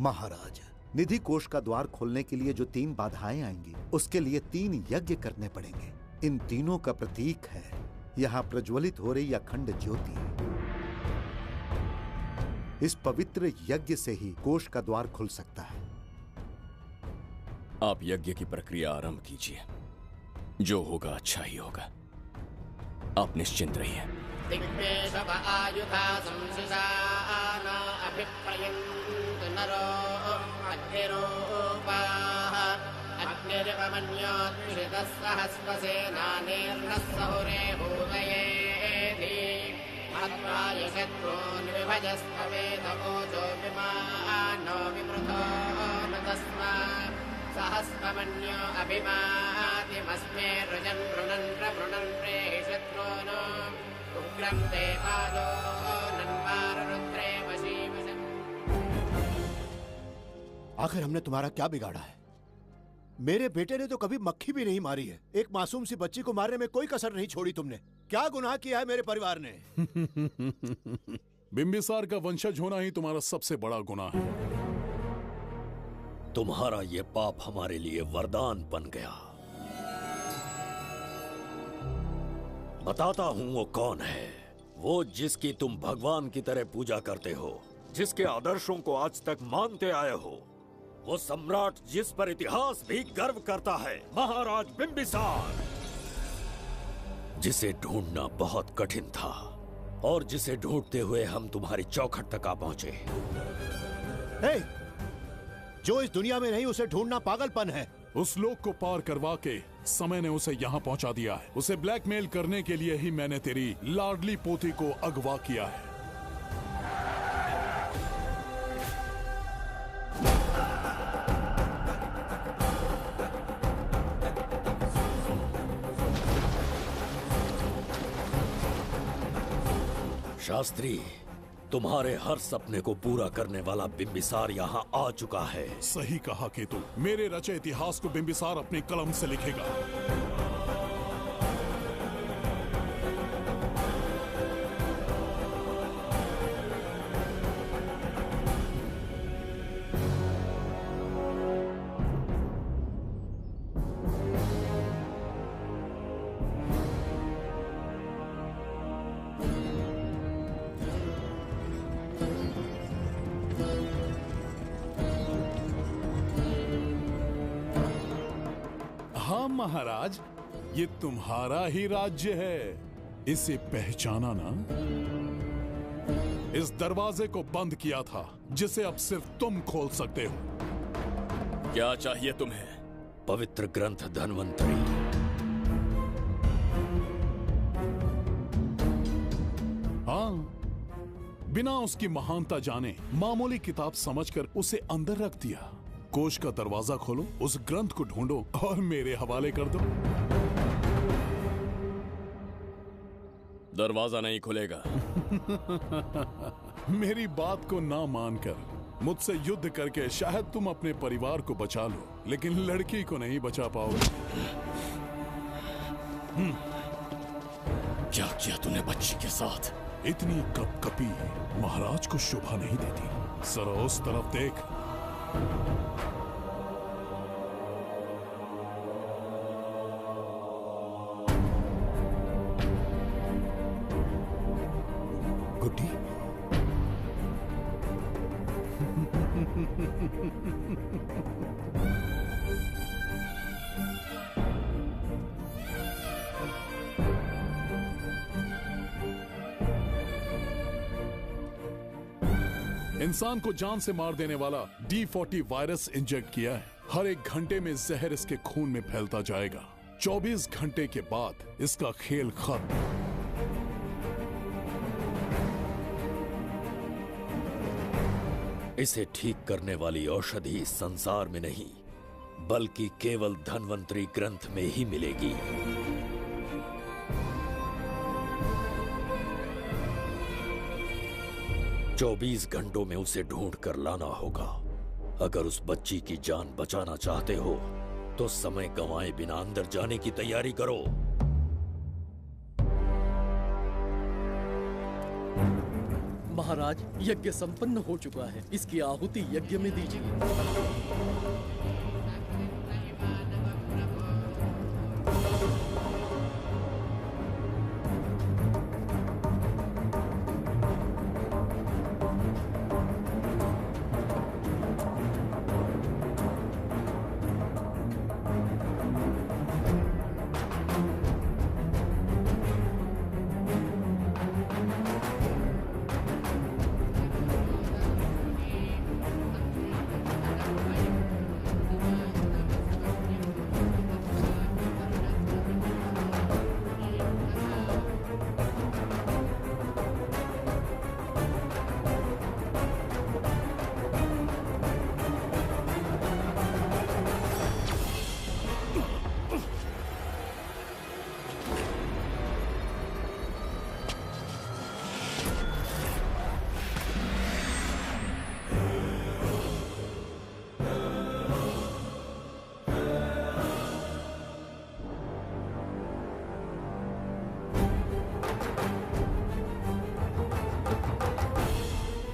महाराज, निधि कोष का द्वार खोलने के लिए जो 3 बाधाएं आएंगी, उसके लिए 3 यज्ञ करने पड़ेंगे। इन तीनों का प्रतीक है यहाँ प्रज्वलित हो रही अखंड ज्योति। इस पवित्र यज्ञ से ही कोष का द्वार खुल सकता है। आप यज्ञ की प्रक्रिया आरंभ कीजिए। जो होगा अच्छा ही होगा। आप निश्चिंत रहिए। दिग्वेशव आयुधा संशिशान अभिप्रयन्त नरो अग्निरूपाः अग्निरिवमन्योत्क्षितः सहस्रसेनानेर्नः सहुरे भूतयेति हत्वाय शत्रून् विभजस्तवेदवोचो विमानो विमृतो न तस्मात् सहस्रमन्यो अभिमातिमस्मे रुजन् रुणन् प्रवृणन् प्रेहि शत्रून् उग्रं ते पादो नन्वारुद्रे वशीवशम्। आखिर हमने तुम्हारा क्या बिगाड़ा है? मेरे बेटे ने तो कभी मक्खी भी नहीं मारी है। एक मासूम सी बच्ची को मारने में कोई कसर नहीं छोड़ी तुमने। क्या गुनाह किया है मेरे परिवार ने? बिंबिसार का वंशज होना ही तुम्हारा सबसे बड़ा गुनाह है। तुम्हारा ये पाप हमारे लिए वरदान बन गया। बताता हूं वो कौन है। वो जिसकी तुम भगवान की तरह पूजा करते हो, जिसके आदर्शों को आज तक मानते आए हो, वो सम्राट जिस पर इतिहास भी गर्व करता है, महाराज बिंबिसार, जिसे ढूंढना बहुत कठिन था और जिसे ढूंढते हुए हम तुम्हारी चौखट तक आ पहुंचे। जो इस दुनिया में नहीं उसे ढूंढना पागलपन है। उस लोक को पार करवा के समय ने उसे यहाँ पहुँचा दिया है। उसे ब्लैकमेल करने के लिए ही मैंने तेरी लाडली पोती को अगवा किया है। शास्त्री, तुम्हारे हर सपने को पूरा करने वाला बिंबिसार यहाँ आ चुका है। सही कहा केतु। मेरे रचे इतिहास को बिंबिसार अपनी कलम से लिखेगा। महाराज, ये तुम्हारा ही राज्य है। इसे पहचाना ना? इस दरवाजे को बंद किया था जिसे अब सिर्फ तुम खोल सकते हो। क्या चाहिए तुम्हें? पवित्र ग्रंथ धन्वंतरी। हाँ, बिना उसकी महानता जाने मामूली किताब समझकर उसे अंदर रख दिया। कोष का दरवाजा खोलो, उस ग्रंथ को ढूंढो और मेरे हवाले कर दो। दरवाजा नहीं खुलेगा। मेरी बात को ना मानकर मुझसे युद्ध करके शायद तुम अपने परिवार को बचा लो, लेकिन लड़की को नहीं बचा पाओगे। क्या किया तूने बच्ची के साथ? इतनी कपकपी महाराज को शोभा नहीं देती। जरा उस तरफ देख। गुड्डी, इंसान को जान से मार देने वाला D40 वायरस इंजेक्ट किया है। हर 1 घंटे में जहर इसके खून में फैलता जाएगा। 24 घंटे के बाद इसका खेल खत्म। इसे ठीक करने वाली औषधि इस संसार में नहीं, बल्कि केवल धन्वंतरी ग्रंथ में ही मिलेगी। चौबीस घंटों में उसे ढूंढ कर लाना होगा। अगर उस बच्ची की जान बचाना चाहते हो तो समय गंवाए बिना अंदर जाने की तैयारी करो। महाराज, यज्ञ संपन्न हो चुका है, इसकी आहुति यज्ञ में दीजिए।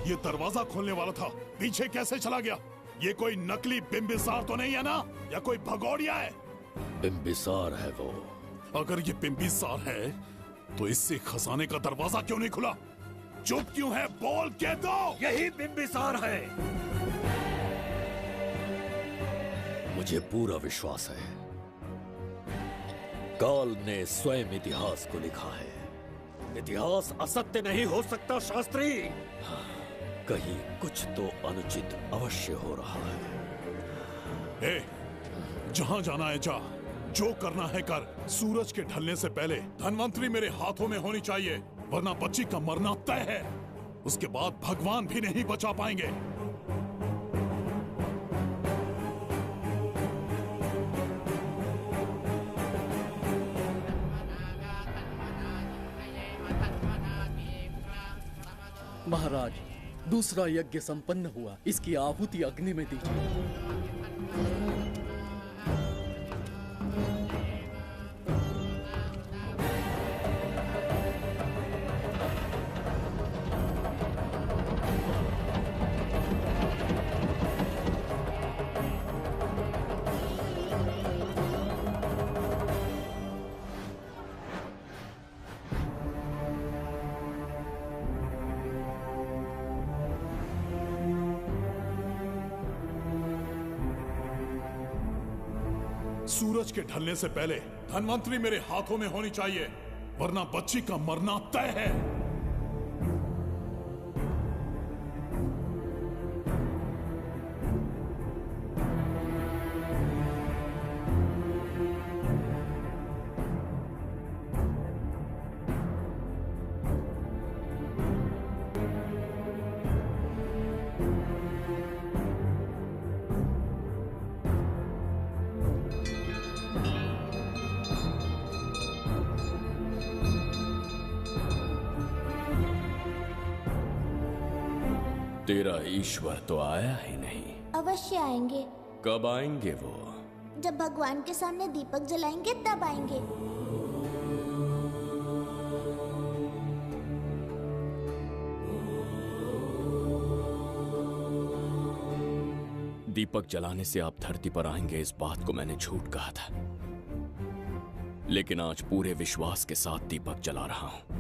ये दरवाजा खोलने वाला था, पीछे कैसे चला गया? ये कोई नकली बिंबिसार तो नहीं है ना, या कोई भगोड़िया है? बिंबिसार है वो। अगर ये बिंबिसार है तो इससे खजाने का दरवाजा क्यों नहीं खुला? चुप क्यों है? बोल के दो। यही बिंबिसार है। मुझे पूरा विश्वास है, काल ने स्वयं इतिहास को लिखा है। इतिहास असत्य नहीं हो सकता शास्त्री। कहीं कुछ तो अनुचित अवश्य हो रहा है। जहां जाना है जा, जो करना है कर। सूरज के ढलने से पहले धन्वंतरी मेरे हाथों में होनी चाहिए, वरना बच्ची का मरना तय है। उसके बाद भगवान भी नहीं बचा पाएंगे। महाराज, दूसरा यज्ञ संपन्न हुआ, इसकी आहुति अग्नि में दीजिए। सूरज के ढलने से पहले धन्वंतरी मेरे हाथों में होनी चाहिए, वरना बच्ची का मरना तय है। तेरा ईश्वर तो आया ही नहीं। अवश्य आएंगे। कब आएंगे वो? जब भगवान के सामने दीपक जलाएंगे तब आएंगे। दीपक जलाने से आप धरती पर आएंगे, इस बात को मैंने झूठ कहा था, लेकिन आज पूरे विश्वास के साथ दीपक जला रहा हूं।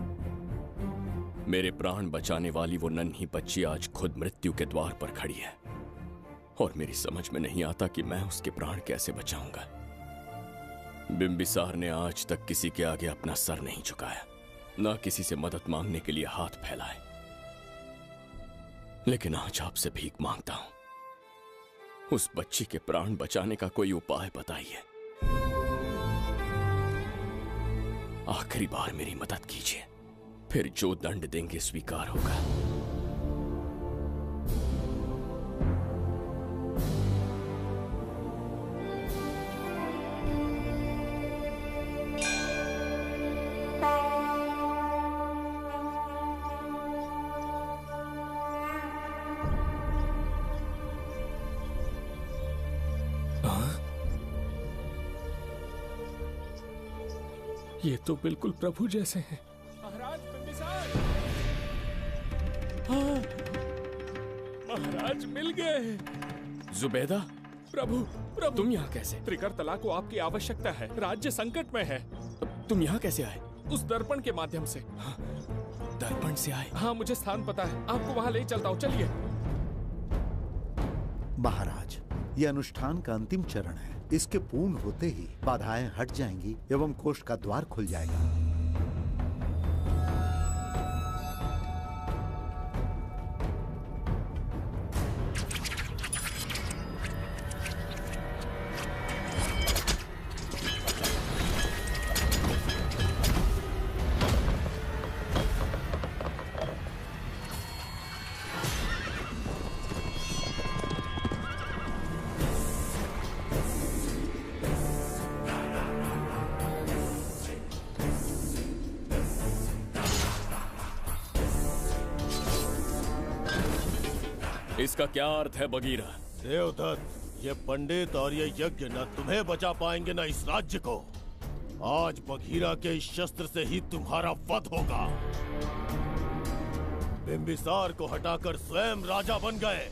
मेरे प्राण बचाने वाली वो नन्ही बच्ची आज खुद मृत्यु के द्वार पर खड़ी है, और मेरी समझ में नहीं आता कि मैं उसके प्राण कैसे बचाऊंगा। बिंबिसार ने आज तक किसी के आगे अपना सर नहीं झुकाया, ना किसी से मदद मांगने के लिए हाथ फैलाए, लेकिन आज आपसे भीख मांगता हूं। उस बच्ची के प्राण बचाने का कोई उपाय बताइए। आखिरी बार मेरी मदद कीजिए, फिर जो दंड देंगे स्वीकार होगा। ये तो बिल्कुल प्रभु जैसे हैं। महाराज बिंबिसार! हाँ, महाराज मिल गए। जुबैदा, प्रभु, प्रभु तुम यहाँ कैसे? त्रिकर्तला को आपकी आवश्यकता है। राज्य संकट में है। तुम यहाँ कैसे आए? उस दर्पण के माध्यम से। हाँ, दर्पण से आए? हाँ, मुझे स्थान पता है, आपको वहाँ ले चलता हूँ, चलिए। महाराज, ये अनुष्ठान का अंतिम चरण है। इसके पूर्ण होते ही बाधाएं हट जाएंगी एवं कोष का द्वार खुल जाएगा। इसका क्या अर्थ है बगीरा? देवदत्त, ये पंडित और ये यज्ञ न तुम्हें बचा पाएंगे न इस राज्य को। आज बघीरा के इस शस्त्र से ही तुम्हारा वध होगा। बिंबिसार को हटाकर स्वयं राजा बन गए।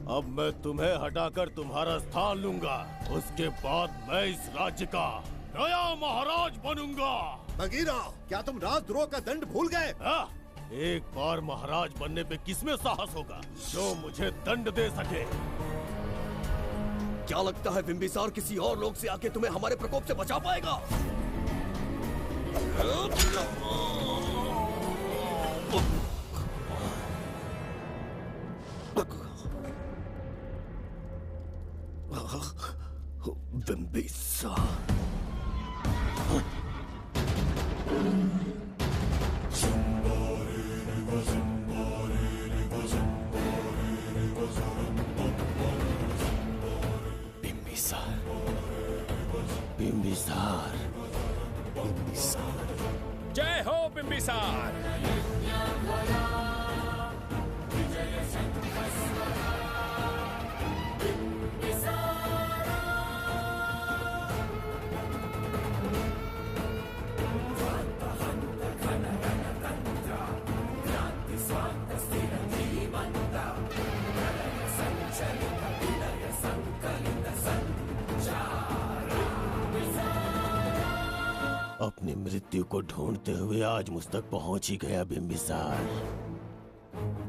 अब मैं तुम्हें हटाकर तुम्हारा स्थान लूंगा। उसके बाद मैं इस राज्य का नया महाराज बनूंगा। बघीरा, क्या तुम राजद्रोह का दंड भूल गए? एक बार महाराज बनने पे किसमें साहस होगा जो मुझे दंड दे सके? क्या लगता है बिंबिसार किसी और लोग से आके तुम्हें हमारे प्रकोप से बचा पाएगा? बिंबिसार बिंबिसार, बिंबिसार, जय हो बिंबिसार। अपनी मृत्यु को ढूंढते हुए आज मुझ तक पहुंच ही गया बिंबिसार।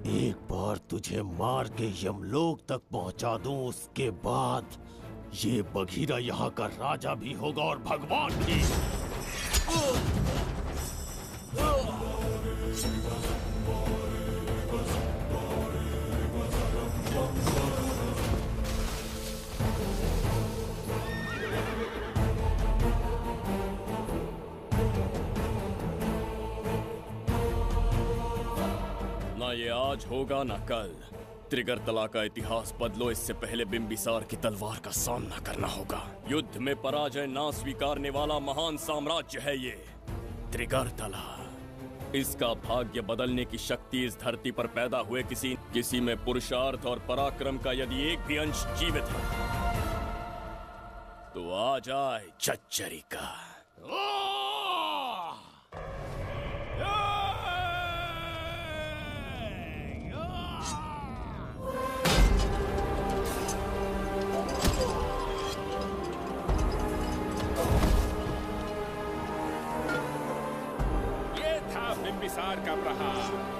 एक बार तुझे मार के यमलोक तक पहुंचा दूं, उसके बाद ये बघीरा यहाँ का राजा भी होगा और भगवान भी। ना ये आज होगा ना कल। त्रिगर्तला का इतिहास बदलो, इससे पहले बिंबिसार की तलवार का सामना करना होगा। युद्ध में पराजय ना स्वीकारने वाला महान साम्राज्य है ये त्रिगर्तला। इसका भाग्य बदलने की शक्ति इस धरती पर पैदा हुए किसी में पुरुषार्थ और पराक्रम का यदि एक भी अंश जीवित है तो आ जाए चच्चरी का। बिंबिसार का प्रहार।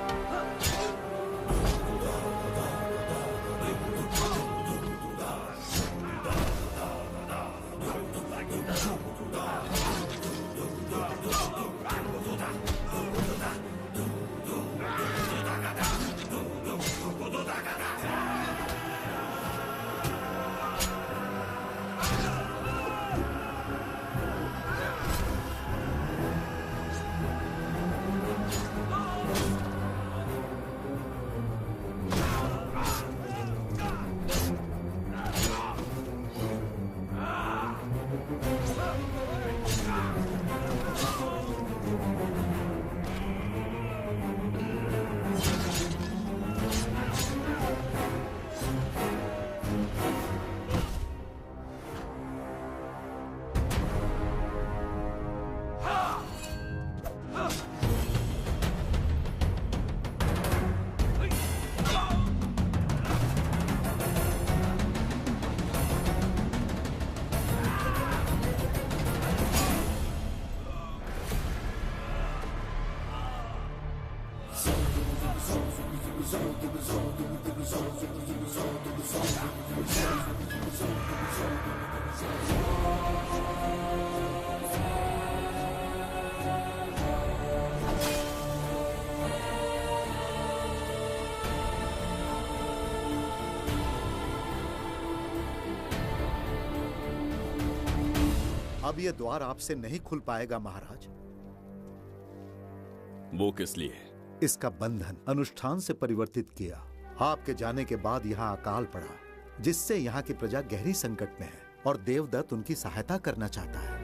अब ये द्वार आपसे नहीं खुल पाएगा महाराज। वो किस लिए? इसका बंधन अनुष्ठान से परिवर्तित किया। आपके जाने के बाद यहाँ अकाल पड़ा, जिससे यहाँ की प्रजा गहरी संकट में है और देवदत्त उनकी सहायता करना चाहता है।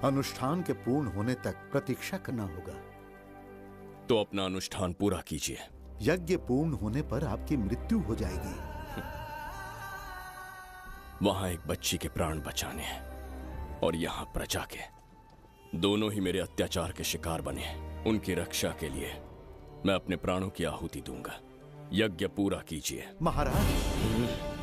अनुष्ठान के पूर्ण होने तक प्रतीक्षा करना होगा। तो अपना अनुष्ठान पूरा कीजिए। यज्ञ पूर्ण होने पर आपकी मृत्यु हो जाएगी। वहां एक बच्ची के प्राण बचाने हैं और यहाँ प्रजा के, दोनों ही मेरे अत्याचार के शिकार बने हैं। उनकी रक्षा के लिए मैं अपने प्राणों की आहुति दूंगा। यज्ञ पूरा कीजिए महाराज।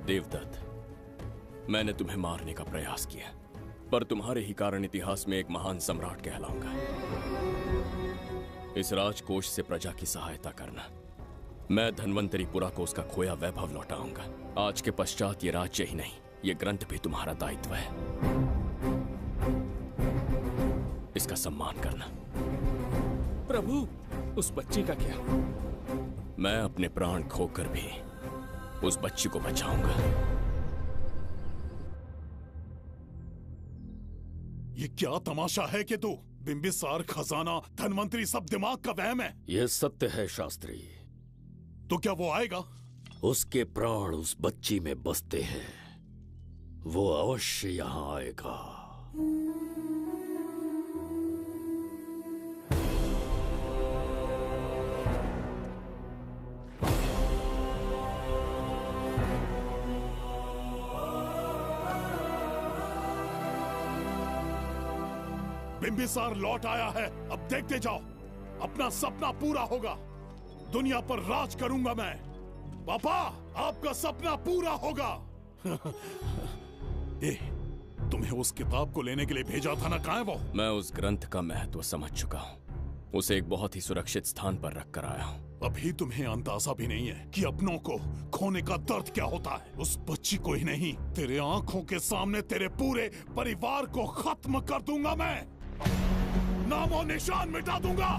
देवदत्त, मैंने तुम्हें मारने का प्रयास किया, पर तुम्हारे ही कारण इतिहास में एक महान सम्राट कहलाऊंगा। इस राजकोष से प्रजा की सहायता करना। मैं धन्वंतरीपुरा को उसका खोया वैभव लौटाऊंगा। आज के पश्चात ये राज्य ही नहीं, ये ग्रंथ भी तुम्हारा दायित्व है। इसका सम्मान करना। प्रभु, उस बच्ची का क्या? मैं अपने प्राण खोकर भी उस बच्ची को बचाऊंगा। ये क्या तमाशा है कि तू बिंबिसार, खजाना, धनवंतरी सब दिमाग का वहम है। यह सत्य है शास्त्री। तो क्या वो आएगा? उसके प्राण उस बच्ची में बसते हैं। वो अवश्य यहाँ आएगा। बिंबिसार लौट आया है। अब देखते जाओ, अपना सपना पूरा होगा। दुनिया पर राज करूंगा मैं। पापा, आपका सपना पूरा होगा। तुम्हें उस किताब को लेने के लिए भेजा था ना, कहाँ है वो? मैं उस ग्रंथ का महत्व समझ चुका हूँ। उसे एक बहुत ही सुरक्षित स्थान पर रख कर आया हूँ। अभी तुम्हें अंदाजा भी नहीं है कि अपनों को खोने का दर्द क्या होता है। उस बच्ची को ही नहीं, तेरे आंखों के सामने तेरे पूरे परिवार को खत्म कर दूंगा मैं। नामो निशान मिटा दूंगा।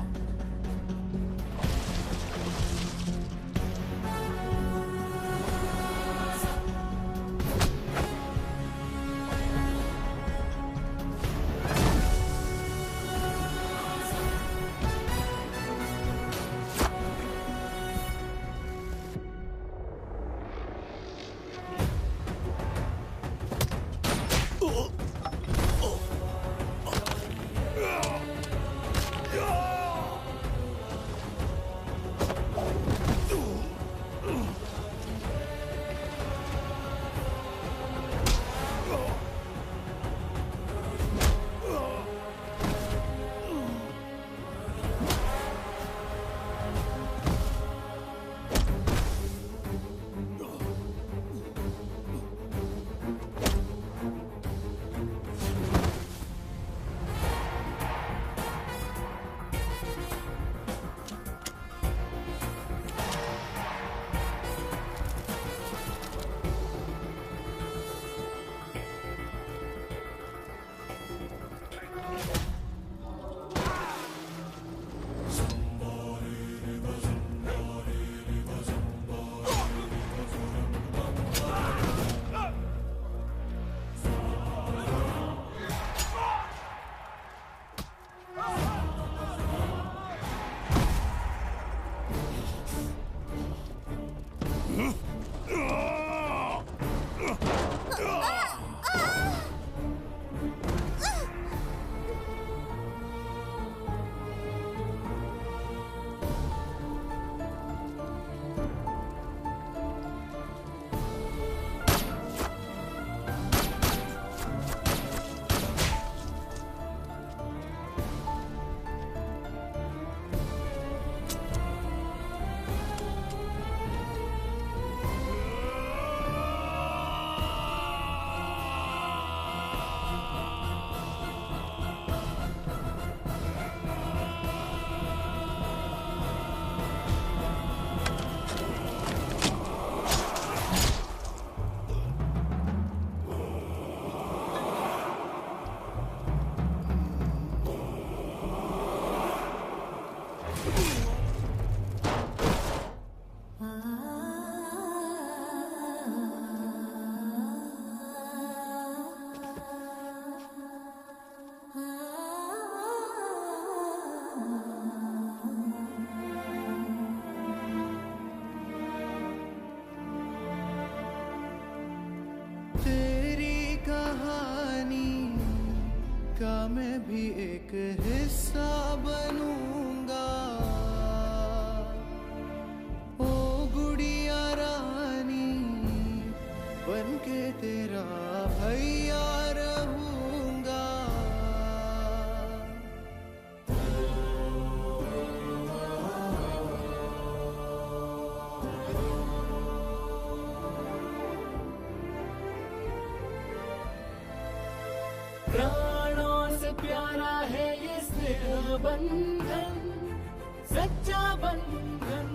हिस्सा बनूंगा, ओ गुड़िया रानी बनके तेरा भैया रहूंगा। प्राणों से प्यारा है ये स्नेह बंधन, सच्चा बंधन।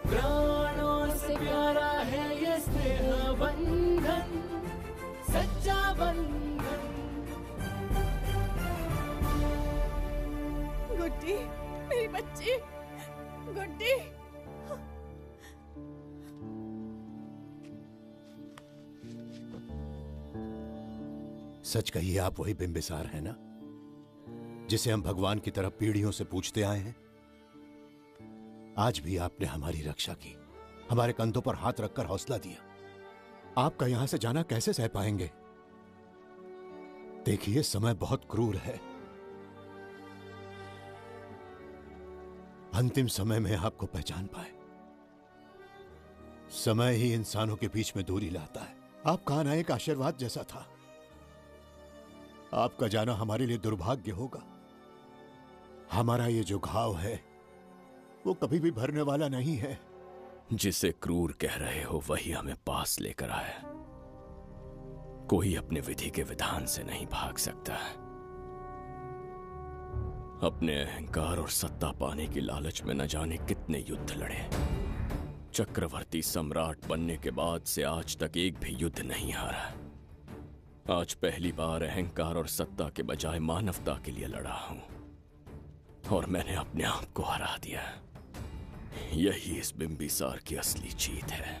प्राणों से प्यारा है ये स्नेह बंधन, सच्चा बंधन। गुड्डी, मेरी बच्ची, गुड्डी। सच कहिए, आप वही बिंबिसार हैं ना, जिसे हम भगवान की तरफ पीढ़ियों से पूछते आए हैं? आज भी आपने हमारी रक्षा की, हमारे कंधों पर हाथ रखकर हौसला दिया। आपका यहां से जाना कैसे सह पाएंगे? देखिए, समय बहुत क्रूर है। अंतिम समय में आपको पहचान पाए। समय ही इंसानों के बीच में दूरी लाता है। आपका आना एक आशीर्वाद जैसा था। आपका जाना हमारे लिए दुर्भाग्य होगा। हमारा ये जो घाव है वो कभी भी भरने वाला नहीं है। जिसे क्रूर कह रहे हो वही हमें पास लेकर आया। कोई अपने विधि के विधान से नहीं भाग सकता। अपने अहंकार और सत्ता पाने की लालच में न जाने कितने युद्ध लड़े। चक्रवर्ती सम्राट बनने के बाद से आज तक एक भी युद्ध नहीं हारा। आज पहली बार अहंकार और सत्ता के बजाय मानवता के लिए लड़ा हूं, और मैंने अपने आप को हरा दिया। यही इस बिंबिसार की असली जीत है।